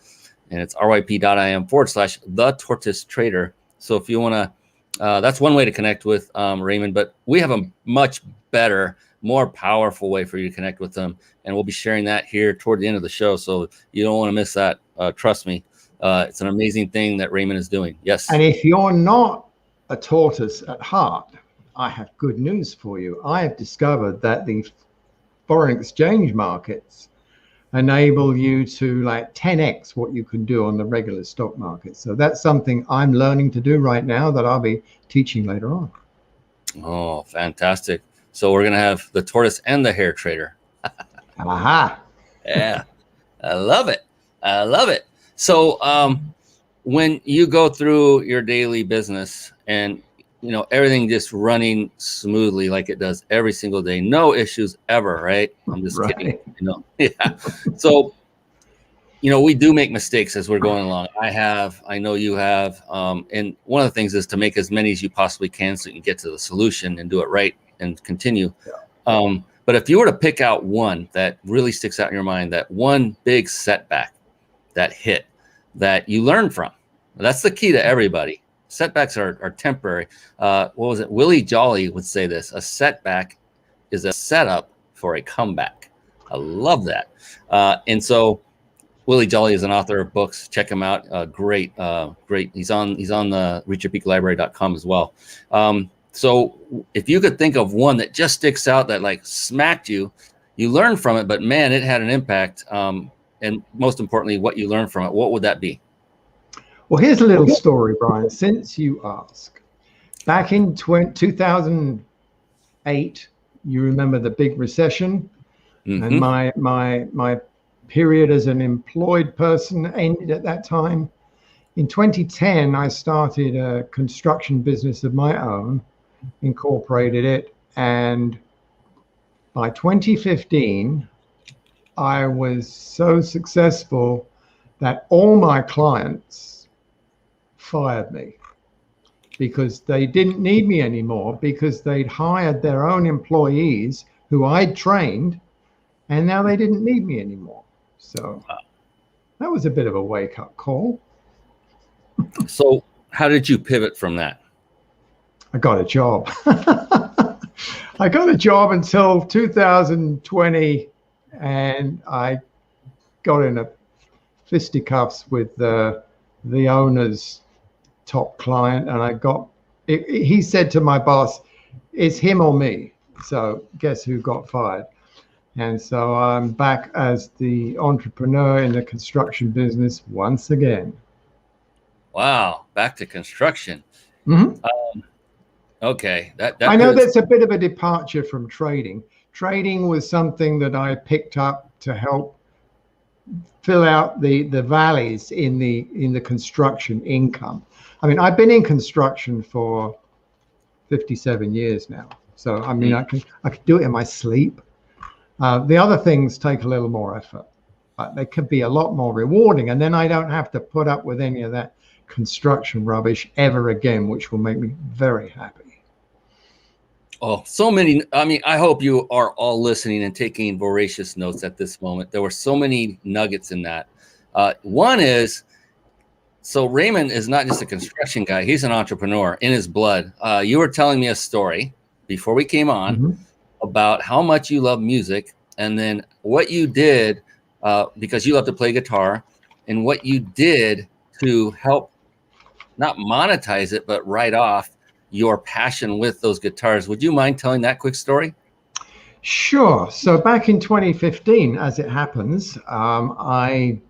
And it's ryp.im/the Tortoise Trader. So if you want to, that's one way to connect with Raymond, but we have a much better, more powerful way for you to connect with them. And we'll be sharing that here toward the end of the show. So you don't want to miss that. Trust me. It's an amazing thing that Raymond is doing. Yes. And if you're not a tortoise at heart, I have good news for you. I have discovered that the foreign exchange markets enable you to like 10x what you can do on the regular stock market. So that's something I'm learning to do right now that I'll be teaching later on. Oh, fantastic. So we're going to have the tortoise and the hare trader. Aha. Yeah. I love it. I love it. So when you go through your daily business and everything just running smoothly like it does every single day, no issues ever, right? I'm just kidding. Yeah. So, we do make mistakes as we're going along. I know you have. And one of the things is to make as many as you possibly can so you can get to the solution and do it right and continue. Yeah. But if you were to pick out one that really sticks out in your mind, that one big setback that hit that you learned from, that's the key to everybody. Setbacks are temporary. What was it? Willie Jolly would say this: a setback is a setup for a comeback. I love that. And so Willie Jolly is an author of books. Check him out. Great. He's on the reachyourpeaklibrary.com as well. So if you could think of one that just sticks out that like smacked you, you learned from it, but man, it had an impact. And most importantly, what you learned from it, what would that be? Well, here's a little story, Brian, since you ask. Back in 2008, you remember the big recession? Mm-hmm. And my period as an employed person ended at that time. In 2010, I started a construction business of my own, incorporated it, and by 2015, I was so successful that all my clients fired me because they didn't need me anymore, because they'd hired their own employees who I'd trained, and now they didn't need me anymore. So that was a bit of a wake-up call. So how did you pivot from that? I got a job. I got a job until 2020, and I got in a fisticuffs with the owner's top client, and he said to my boss, it's him or me. So guess who got fired? And so I'm back as the entrepreneur in the construction business once again. Wow, back to construction. Mm-hmm. Okay. I know that's a bit of a departure from trading. Trading was something that I picked up to help fill out the valleys in the construction income. I mean, I've been in construction for 57 years now. So, I mean, I can do it in my sleep. The other things take a little more effort. but they could be a lot more rewarding. And then I don't have to put up with any of that construction rubbish ever again, which will make me very happy. Oh, so many. I mean, I hope you are all listening and taking voracious notes at this moment. There were so many nuggets in that. One is, so Raymond is not just a construction guy. He's an entrepreneur in his blood. You were telling me a story before we came on about how much you love music, and then what you did because you love to play guitar, and what you did to help not monetize it, but write off your passion with those guitars. Would you mind telling that quick story? Sure. So back in 2015, as it happens, I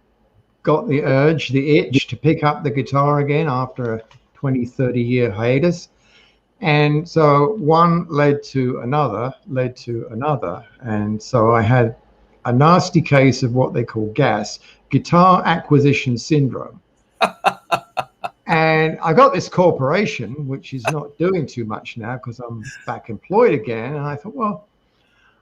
got the urge, the itch to pick up the guitar again after a 20, 30-year hiatus. And so one led to another. And so I had a nasty case of what they call GAS, guitar acquisition syndrome. And I got this corporation, which is not doing too much now because I'm back employed again. And I thought, well,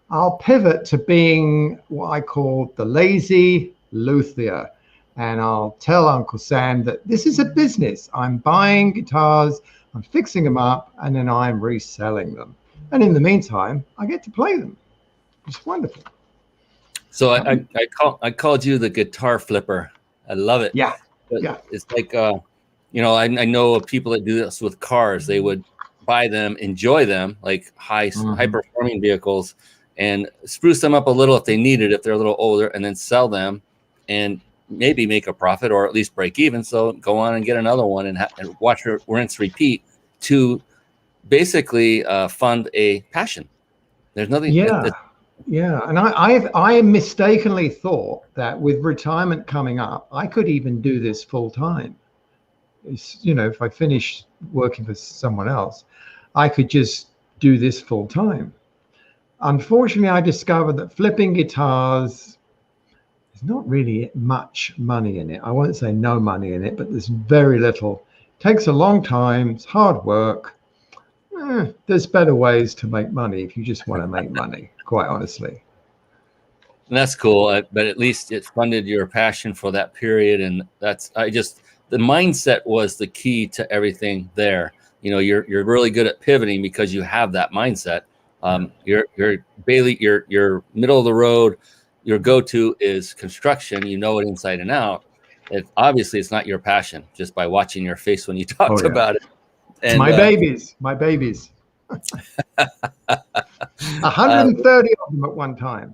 I'll pivot to being what I call the lazy luthier. And I'll tell Uncle Sam that this is a business. I'm buying guitars, I'm fixing them up, and then I'm reselling them. And in the meantime, I get to play them. It's wonderful. So I called you the guitar flipper. I love it. Yeah. But yeah. It's like, I know of people that do this with cars. They would buy them, enjoy them, like high performing vehicles, and spruce them up a little if they need it, if they're a little older, and then sell them and maybe make a profit or at least break even. So go on and get another one and watch her rinse, repeat to basically fund a passion. There's nothing. Yeah. And I mistakenly thought that with retirement coming up, I could even do this full time. If I finish working for someone else, I could just do this full time. Unfortunately, I discovered that flipping guitars, there's not really much money in it. I won't say no money in it, but there's very little. It takes a long time. It's hard work. There's better ways to make money if you just want to make money, quite honestly. And that's cool. But at least it funded your passion for that period. And the mindset was the key to everything there. You're really good at pivoting because you have that mindset. You're middle of the road. Your go-to is construction. You know it inside and out. Obviously, it's not your passion just by watching your face when you talked about it. And, my babies. 130 of them at one time.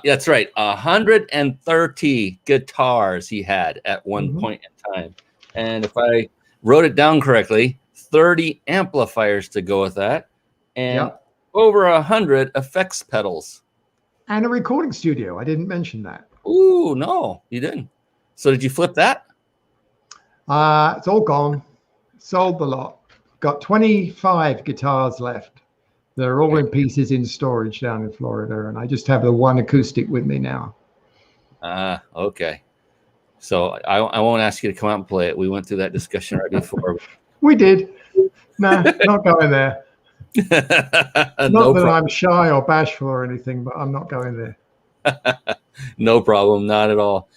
That's right. 130 guitars he had at one point in time. And if I wrote it down correctly, 30 amplifiers to go with that. And over 100 effects pedals. And a recording studio. I didn't mention that. Ooh, no, you didn't. So did you flip that? It's all gone. Sold the lot. Got 25 guitars left. They're all in pieces in storage down in Florida, and I just have the one acoustic with me now. Okay. So I won't ask you to come out and play it. We went through that discussion right before. We did. Nah, not going there. Not that I'm shy or bashful or anything, but I'm not going there. No problem. Not at all.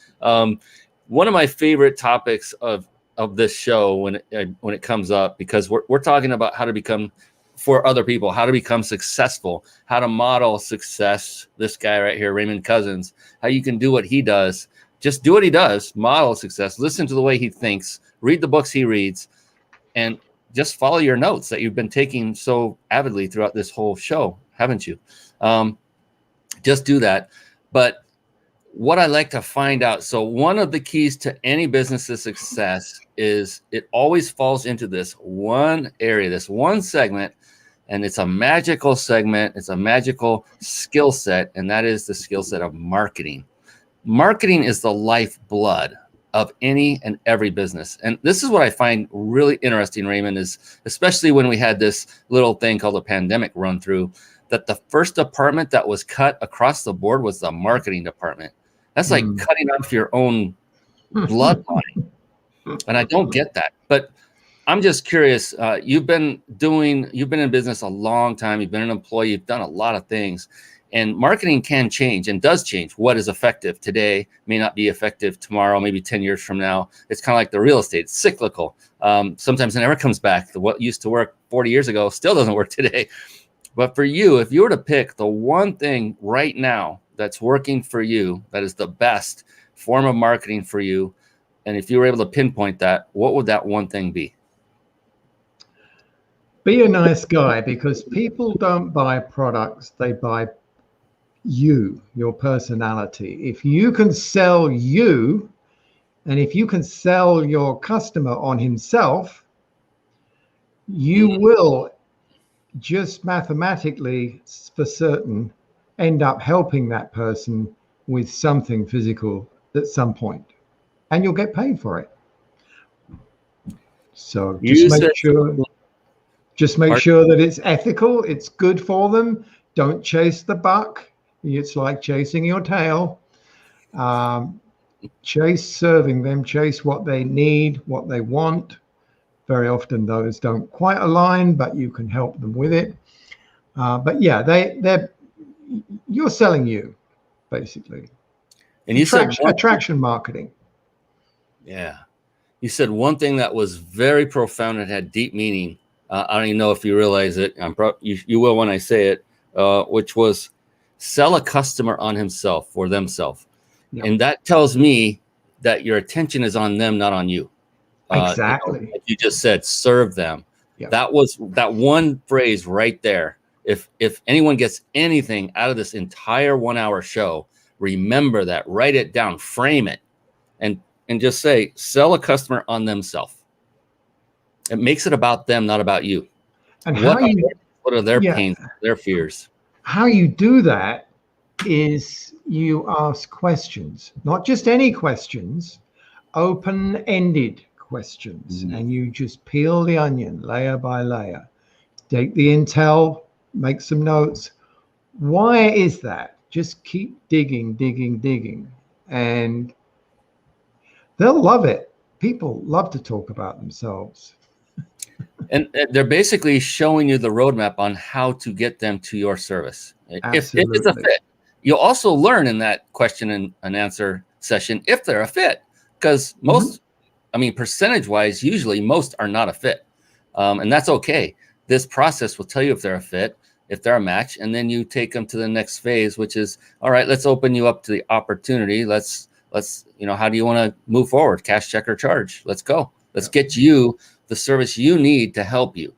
One of my favorite topics of this show when it comes up, because we're talking about how to become for other people, how to become successful, how to model success. This guy right here, Raymond Couzens, how you can do what he does. Just do what he does, model success, listen to the way he thinks, read the books he reads, and just follow your notes that you've been taking so avidly throughout this whole show, haven't you? Just do that. But what I like to find out, so one of the keys to any business's success is it always falls into this one area, this one segment, and it's a magical segment. It's a magical skill set, and that is the skill set of marketing. Marketing is the lifeblood of any and every business. And this is what I find really interesting, Raymond, is especially when we had this little thing called a pandemic run through, that the first department that was cut across the board was the marketing department. That's like cutting off your own bloodline. And I don't get that. But I'm just curious. You've been in business a long time. You've been an employee. You've done a lot of things. And marketing can change and does change. What is effective today may not be effective tomorrow, maybe 10 years from now. It's kind of like the real estate, it's cyclical. Sometimes it never comes back. What used to work 40 years ago still doesn't work today. But for you, if you were to pick the one thing right now that's working for you, that is the best form of marketing for you, and if you were able to pinpoint that, what would that one thing be? Be a nice guy, because people don't buy products, they buy you, your personality. If you can sell you, and if you can sell your customer on himself, you will just mathematically, for certain, end up helping that person with something physical at some point, and you'll get paid for it. So just make sure that it's ethical, it's good for them. Don't chase the buck. It's like chasing your tail. Chase serving them, chase what they need, what they want. Very often those don't quite align, but you can help them with it. But yeah, you're selling you, basically. And you said attraction marketing. Yeah. You said one thing that was very profound and had deep meaning. I don't even know if you realize it. You will when I say it, which was sell a customer on himself or themselves. Yep. And that tells me that your attention is on them, not on you. Exactly. Like you just said, serve them. Yep. That was that one phrase right there. If anyone gets anything out of this entire 1 hour show, remember that, write it down, frame it, and just say, sell a customer on themselves. It makes it about them, not about you. And what are their pains, their fears? How you do that is you ask questions, not just any questions, open-ended questions. And you just peel the onion layer by layer. Take the intel, make some notes. Why is that? Just keep digging, and they'll love it. People love to talk about themselves. And they're basically showing you the roadmap on how to get them to your service. If it's a fit. You'll also learn in that question and answer session if they're a fit, because most, percentage-wise, usually most are not a fit. And that's okay. This process will tell you if they're a fit, if they're a match, and then you take them to the next phase, which is, all right, let's open you up to the opportunity. Let's how do you want to move forward? Cash, check, or charge? Let's go. Let's get you the service you need to help you.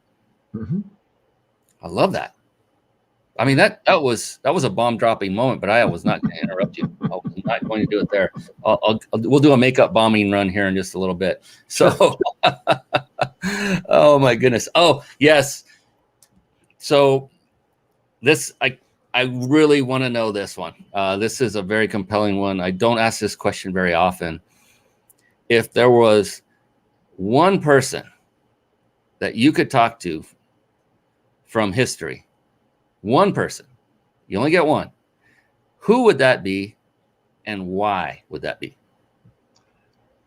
I love that. I mean, that was a bomb dropping moment, but I was not going to interrupt you. I was not going to do it there. We'll do a makeup bombing run here in just a little bit. So, oh my goodness. Oh yes. So this, I really want to know this one. This is a very compelling one. I don't ask this question very often. If there was one person that you could talk to from history, one person, you only get one, who would that be, and why would that be?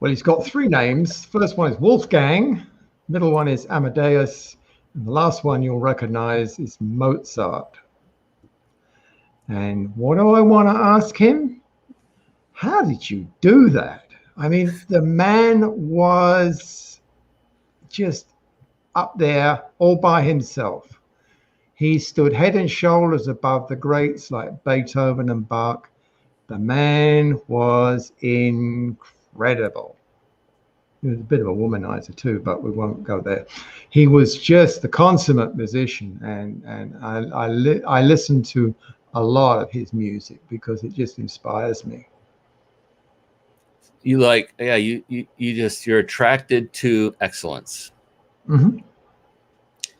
Well, he's got three names. First one is Wolfgang, middle one is Amadeus, and the last one you'll recognize is Mozart. And what do I want to ask him? How did you do that? I mean, the man was just up there all by himself. He stood head and shoulders above the greats like Beethoven and Bach. The man was incredible. He was a bit of a womanizer too, but we won't go there. He was just the consummate musician, and I listen to a lot of his music because it just inspires me. You're attracted to excellence. Mm-hmm.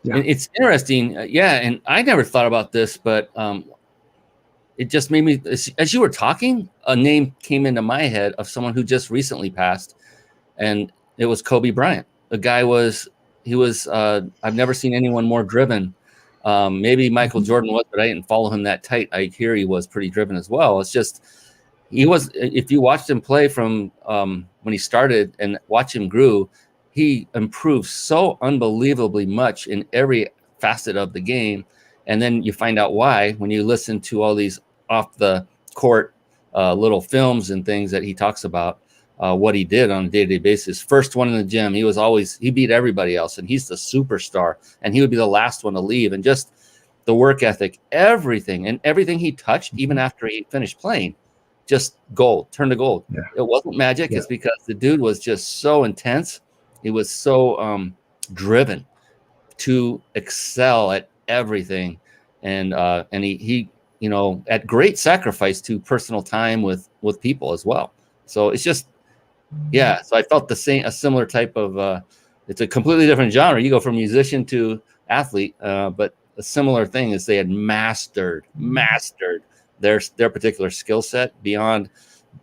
Yeah. And it's interesting. And I never thought about this, but it just made me, as you were talking, a name came into my head of someone who just recently passed, and it was Kobe Bryant. The guy I've never seen anyone more driven. Maybe Michael Jordan was, but I didn't follow him that tight. I hear he was pretty driven as well. It's just, if you watched him play from when he started and watch him grew, he improved so unbelievably much in every facet of the game. And then you find out why when you listen to all these off the court little films and things that he talks about what he did on a day-to-day basis. First one in the gym, he beat everybody else, and he's the superstar, and he would be the last one to leave. And just the work ethic, everything he touched, even after he finished playing, just gold, turned to gold. Yeah. It wasn't magic. It's because the dude was just so intense. He was so driven to excel at everything. And he at great sacrifice to personal time with people as well. So it's just, so I felt a similar type of, it's a completely different genre. You go from musician to athlete, but a similar thing is they had mastered their particular skill set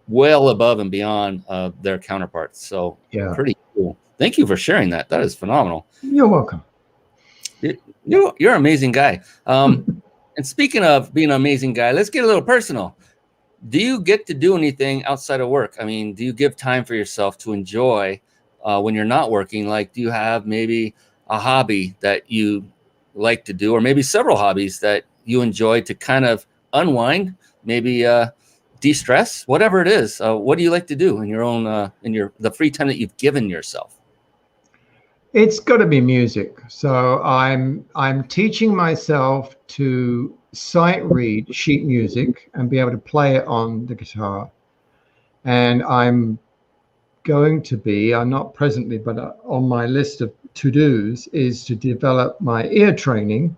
well above and beyond their counterparts. So pretty cool. Thank you for sharing that. That is phenomenal. You're welcome. You're an amazing guy. And speaking of being an amazing guy, let's get a little personal. Do you get to do anything outside of work? I mean, do you give time for yourself to enjoy when you're not working? Like, do you have maybe a hobby that you like to do, or maybe several hobbies that you enjoy to kind of unwind, maybe de-stress, whatever it is? What do you like to do in your own the free time that you've given yourself? It's got to be music. So I'm teaching myself to sight read sheet music and be able to play it on the guitar. And I'm not presently, but on my list of to-dos is to develop my ear training,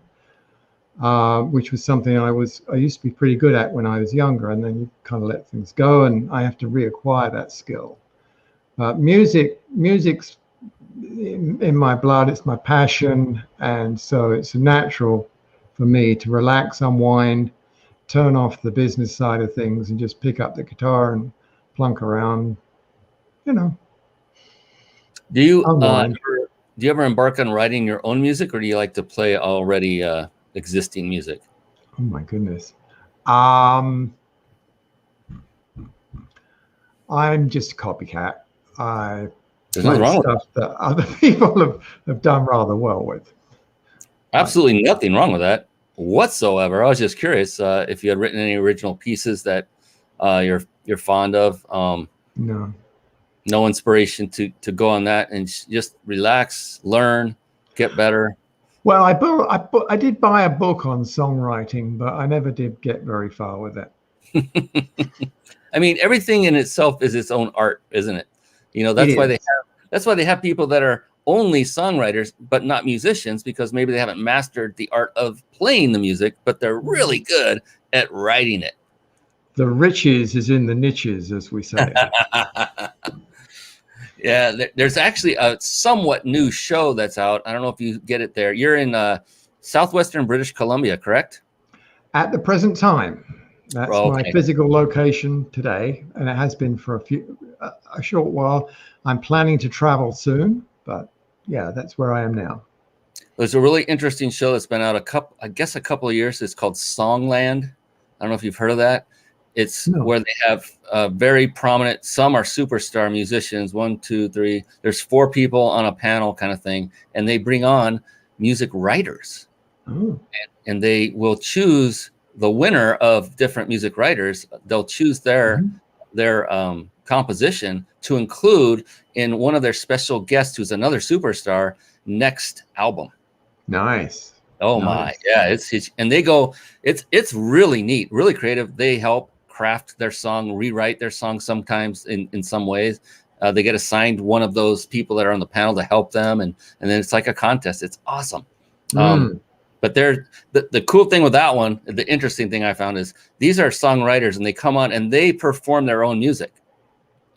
which was something I used to be pretty good at when I was younger, and then you kind of let things go, and I have to reacquire that skill. But music's in my blood. It's my passion, and so it's natural for me to relax, unwind, turn off the business side of things, and just pick up the guitar and plunk around. Do you ever embark on writing your own music, or do you like to play already existing music? Oh my goodness. I'm just a copycat. There's nothing wrong with stuff that other people have done rather well with. Absolutely nothing wrong with that whatsoever. I was just curious if you had written any original pieces that you're fond of. No inspiration to go on that and just relax, learn, get better. Well, I did buy a book on songwriting, but I never did get very far with it. I mean, everything in itself is its own art, isn't it? That's why they have people that are only songwriters but not musicians, because maybe they haven't mastered the art of playing the music, but they're really good at writing it. The riches is in the niches, as we say. Yeah, there's actually a somewhat new show that's out. I don't know if you get it there. You're in southwestern British Columbia, correct? At the present time. That's my physical location today, and it has been for a short while. I'm planning to travel soon, but yeah, that's where I am now. There's a really interesting show that's been out a couple of years. It's called Songland. I don't know if you've heard of that. It's where they have very prominent, some are superstar musicians, 1, 2, 3. There's 4 people on a panel kind of thing, and they bring on music writers. And they will choose the winner of different music writers. They'll choose their composition to include in one of their special guests, who's another superstar, next album. Nice. Oh my, yeah, it's really neat, really creative. They help craft their song, rewrite their song sometimes in some ways. They get assigned one of those people that are on the panel to help them, and then it's like a contest. It's awesome. But the cool thing with that one, the interesting thing I found is these are songwriters, and they come on and they perform their own music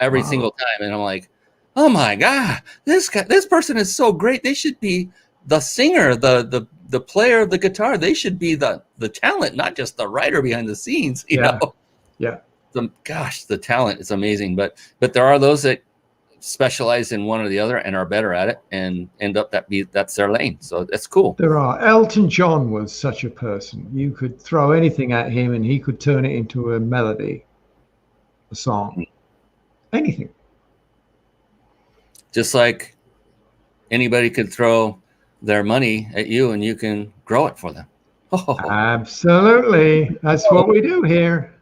every single time. And I'm like, oh my God, this person is so great. They should be the singer, the player of the guitar. They should be the talent, not just the writer behind the scenes. You know? Yeah. Gosh, the talent is amazing. But there are those that specialize in one or the other and are better at it and end up that's their lane. So that's cool. There are. Elton John was such a person. You could throw anything at him and he could turn it into a melody, a song, anything. Just like anybody could throw their money at you and you can grow it for them. Oh. Absolutely. That's what we do here.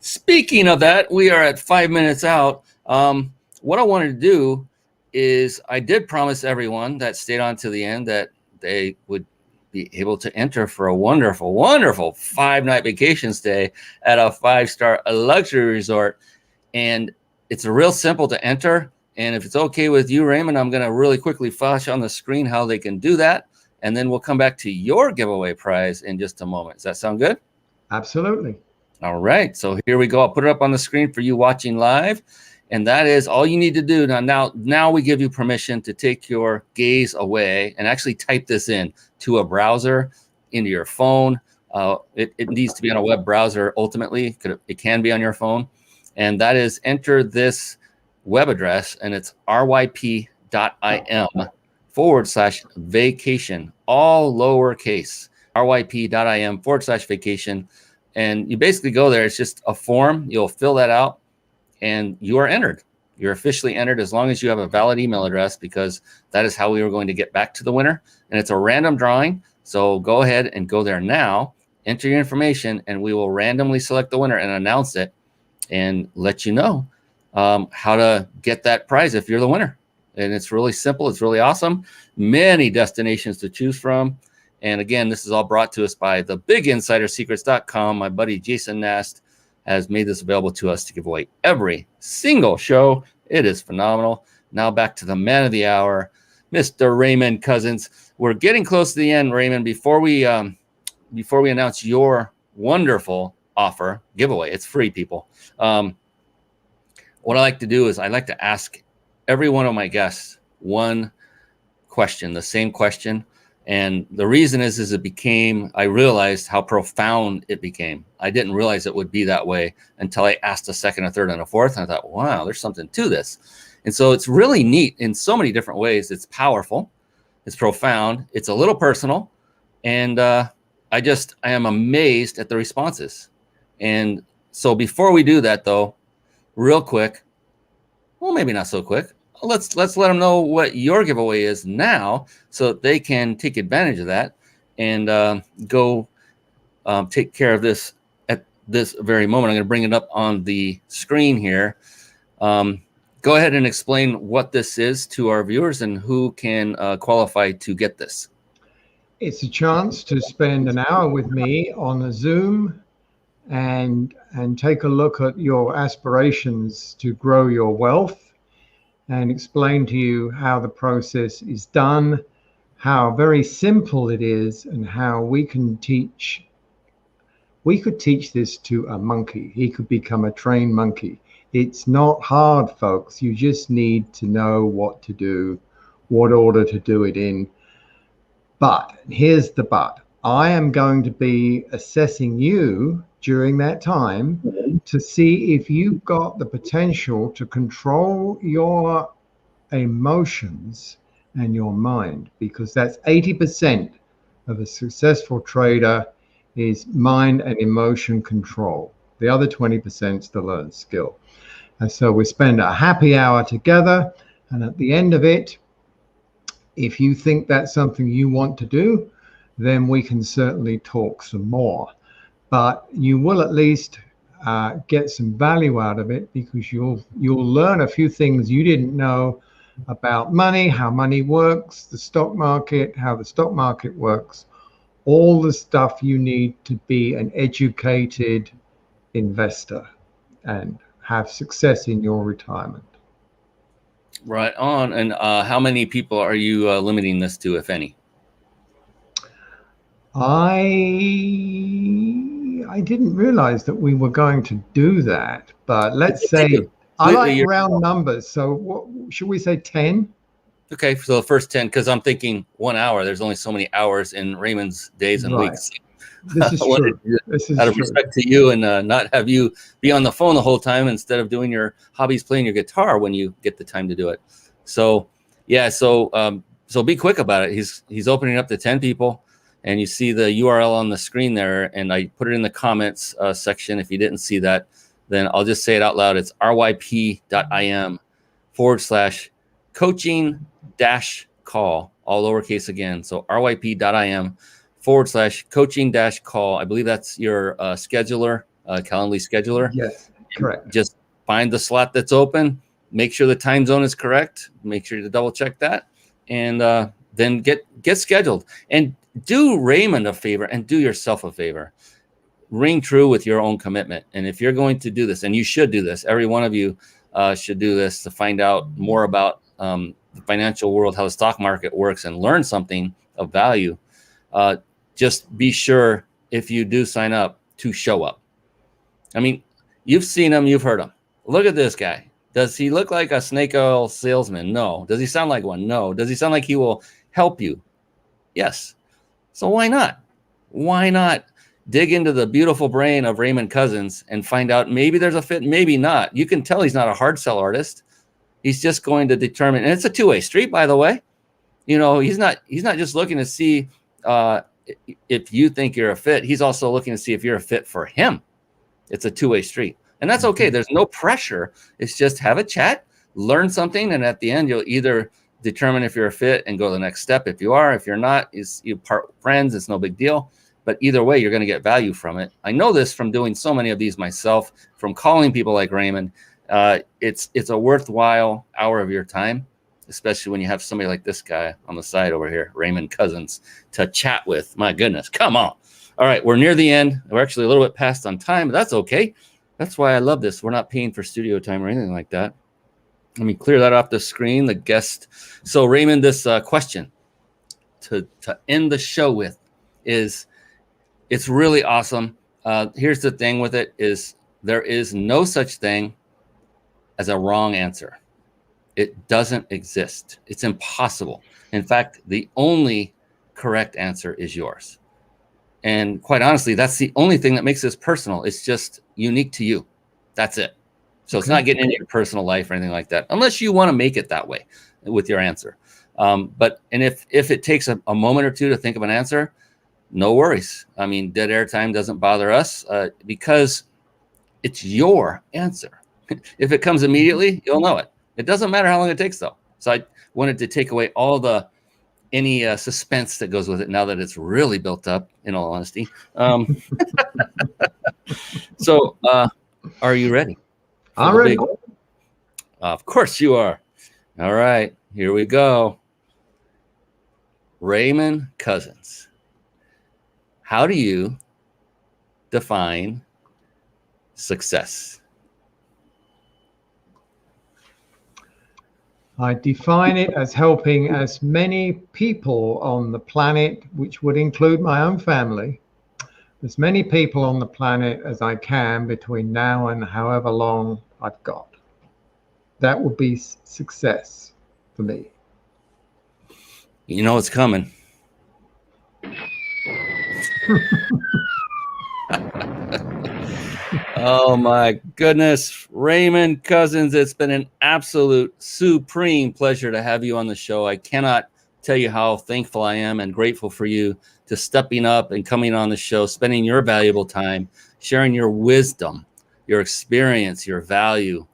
Speaking of that, we are at 5 minutes out. What I wanted to do is I did promise everyone that stayed on to the end that they would be able to enter for a wonderful, wonderful 5-night vacation stay at a 5-star luxury resort. And it's real simple to enter. And if it's okay with you, Raymond, I'm going to really quickly flash on the screen how they can do that. And then we'll come back to your giveaway prize in just a moment. Does that sound good? Absolutely. All right. So here we go. I'll put it up on the screen for you watching live. And that is all you need to do. Now we give you permission to take your gaze away and actually type this in to a browser, into your phone. It needs to be on a web browser ultimately. It can be on your phone. And that is enter this web address, and it's ryp.im/vacation, all lowercase, ryp.im/vacation. And you basically go there. It's just a form. You'll fill that out, and you are entered. You're officially entered as long as you have a valid email address, because that is how we were going to get back to the winner. And it's a random drawing. So go ahead and go there now, enter your information, and we will randomly select the winner and announce it and let you know how to get that prize if you're the winner. And it's really simple. It's really awesome. Many destinations to choose from. And again, this is all brought to us by thebiginsidersecrets.com. My buddy Jason Nast has made this available to us to give away every single show. It is phenomenal. Now back to the man of the hour, Mr. Raymond Couzens. We're getting close to the end, Raymond. Before we announce your wonderful offer giveaway, it's free, people. What I like to do is I like to ask every one of my guests one question, the same question. And the reason is I realized how profound it became. I didn't realize it would be that way until I asked a second, a third, and a fourth. And I thought, wow, there's something to this. And so it's really neat in so many different ways. It's powerful. It's profound. It's a little personal. And I am amazed at the responses. And so before we do that, though, real quick, well, maybe not so quick, let's let them know what your giveaway is now, so that they can take advantage of that and go take care of this at this very moment. I'm going to bring it up on the screen here. Go ahead and explain what this is to our viewers and who can qualify to get this. It's a chance to spend an hour with me on a Zoom and take a look at your aspirations to grow your wealth, and explain to you how the process is done, how very simple it is, and how we could teach this to a monkey. He could become a trained monkey. It's not hard, folks. You just need to know what to do, what order to do it in. But here's the but. I am going to be assessing you during that time to see if you've got the potential to control your emotions and your mind, because that's 80% of a successful trader is mind and emotion control. The other 20% is the learned skill. And so we spend a happy hour together, and at the end of it, if you think that's something you want to do, then we can certainly talk some more. But you will at least get some value out of it, because you'll learn a few things you didn't know about money, how money works, the stock market, how the stock market works, all the stuff you need to be an educated investor and have success in your retirement. Right on. And how many people are you limiting this to, if any? I didn't realize that we were going to do that, but let's say I like round numbers. So what should we say, 10? Okay, so the first 10, because I'm thinking 1 hour. There's only so many hours in Raymond's days and weeks. This is true. This is out of respect to you, and not have you be on the phone the whole time instead of doing your hobbies, playing your guitar when you get the time to do it. So yeah, so be quick about it. He's opening up to 10 people, and you see the URL on the screen there, and I put it in the comments section. If you didn't see that, then I'll just say it out loud. It's ryp.im/coaching-call, all lowercase again. So ryp.im /coaching-call. I believe that's your scheduler, Calendly scheduler. Yes, correct. Just find the slot that's open. Make sure the time zone is correct. Make sure to double check that, and then get scheduled. And do Raymond a favor and do yourself a favor. Ring true with your own commitment. And if you're going to do this, and you should do this, every one of you should do this to find out more about the financial world, how the stock market works, and learn something of value. Just be sure, if you do sign up, to show up. I mean, you've seen him, you've heard him. Look at this guy. Does he look like a snake oil salesman? No. Does he sound like one? No. Does he sound like he will help you? Yes. So why not? Why not dig into the beautiful brain of Raymond Couzens and find out maybe there's a fit, maybe not. You can tell he's not a hard sell artist. He's just going to determine, and it's a two-way street, by the way. You know, he's not just looking to see if you think you're a fit. He's also looking to see if you're a fit for him. It's a two-way street. And that's okay. There's no pressure. It's just have a chat, learn something, and at the end, you'll either determine if you're a fit and go to the next step. If you are, if you're not, you part friends. It's no big deal. But either way, you're going to get value from it. I know this from doing so many of these myself, from calling people like Raymond. It's a worthwhile hour of your time, especially when you have somebody like this guy on the side over here, Raymond Couzens, to chat with. My goodness, come on. All right, we're near the end. We're actually a little bit past on time, but that's okay. That's why I love this. We're not paying for studio time or anything like that. Let me clear that off the screen, the guest. So Raymond, this question to end the show with is, it's really awesome. Here's the thing with it is there is no such thing as a wrong answer. It doesn't exist. It's impossible. In fact, the only correct answer is yours. And quite honestly, that's the only thing that makes this personal. It's just unique to you. That's it. So it's not getting into your personal life or anything like that, unless you want to make it that way with your answer. But if it takes a moment or two to think of an answer, no worries. I mean, dead air time doesn't bother us because it's your answer. If it comes immediately, you'll know it. It doesn't matter how long it takes, though. So I wanted to take away all any suspense that goes with it now that it's really built up, in all honesty. So are you ready? I'm ready. Of course you are. All right, here we go. Raymond Couzens. How do you define success? I define it as helping as many people on the planet, which would include my own family, as many people on the planet as I can between now and however long I've got. That would be success for me. You know it's coming. Oh my goodness, Raymond Couzens, it's been an absolute supreme pleasure to have you on the show. I cannot tell you how thankful I am and grateful for you to stepping up and coming on the show, spending your valuable time, sharing your wisdom, your experience, your value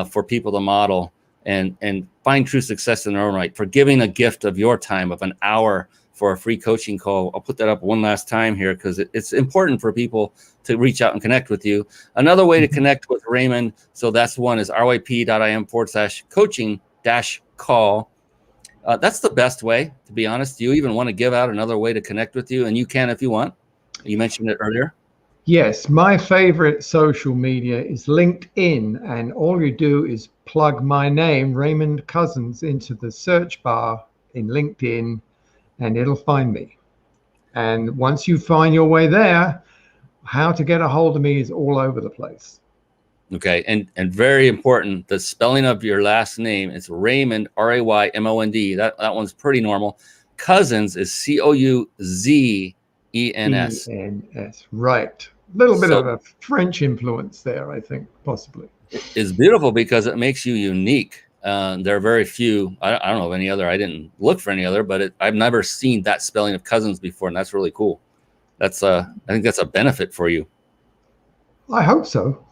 for people to model and find true success in their own right, for giving a gift of your time of an hour for a free coaching call. I'll put that up one last time here because it's important for people to reach out and connect with you. Another way to connect with Raymond, so that's one, is ryp.im/coaching-call. That's the best way, to be honest. Do you even want to give out another way to connect with you? And you can if you want. You mentioned it earlier. Yes, my favorite social media is LinkedIn, and all you do is plug my name, Raymond Couzens, into the search bar in LinkedIn, and it'll find me. And once you find your way there, how to get a hold of me is all over the place. Okay, and very important, the spelling of your last name is Raymond, Raymond. That one's pretty normal. Couzens is Couzens. Right. A little bit of a French influence there, I think, possibly. It's beautiful because it makes you unique. There are very few. I don't know of any other. I didn't look for any other, but I've never seen that spelling of Couzens before, and that's really cool. I think that's a benefit for you. I hope so.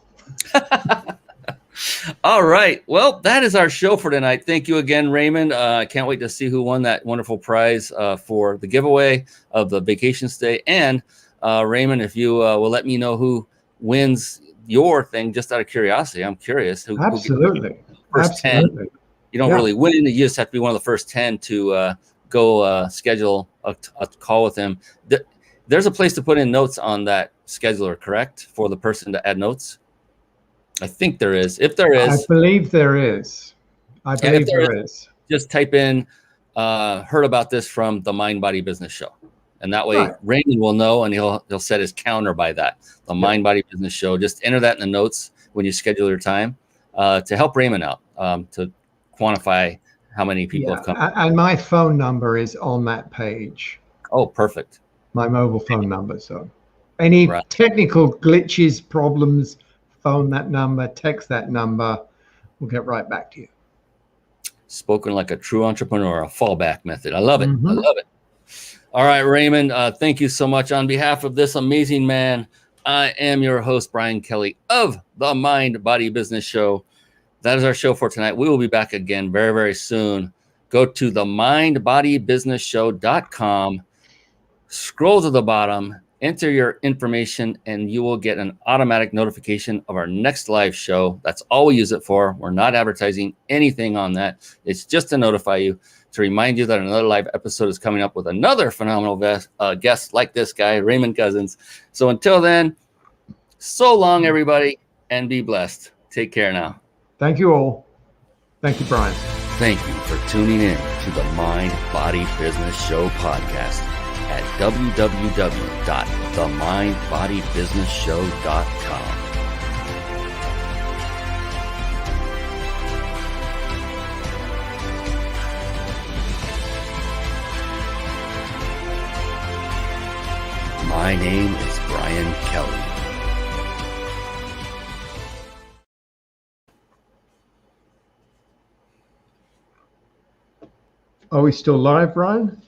All right. Well, that is our show for tonight. Thank you again, Raymond. I can't wait to see who won that wonderful prize for the giveaway of the vacation stay. And Raymond, if you will let me know who wins your thing, just out of curiosity, I'm curious. Who Absolutely. gets the first 10? You don't really win it. You just have to be one of the first 10 to go schedule a call with him. There's a place to put in notes on that scheduler, correct? For the person to add notes. I think there is. If there is, I believe there is. I believe there is. Just type in, heard about this from the Mind Body Business Show. And that way Raymond will know, and he'll set his counter by that. The Mind Body Business Show. Just enter that in the notes when you schedule your time to help Raymond out, to quantify how many people have come. And my phone number is on that page. Oh, perfect. My mobile phone number. So any technical glitches, problems, phone that number, text that number. We'll get right back to you. Spoken like a true entrepreneur, a fallback method. I love it. I love it. All right, Raymond, thank you so much. On behalf of this amazing man, I am your host, Brian Kelly of the Mind Body Business Show. That is our show for tonight. We will be back again very, very soon. Go to the mindbodybusinessshow.com, scroll to the bottom, enter your information, and you will get an automatic notification of our next live show. That's all we use it for. We're not advertising anything on that. It's just to notify you, to remind you that another live episode is coming up with another phenomenal guest like this guy, Raymond Couzens. So until then, so long, everybody, and be blessed. Take care now. Thank you all. Thank you, Brian. Thank you for tuning in to the Mind Body Business Show podcast at www.themindbodybusinessshow.com. My name is Brian Kelly. Are we still live, Brian?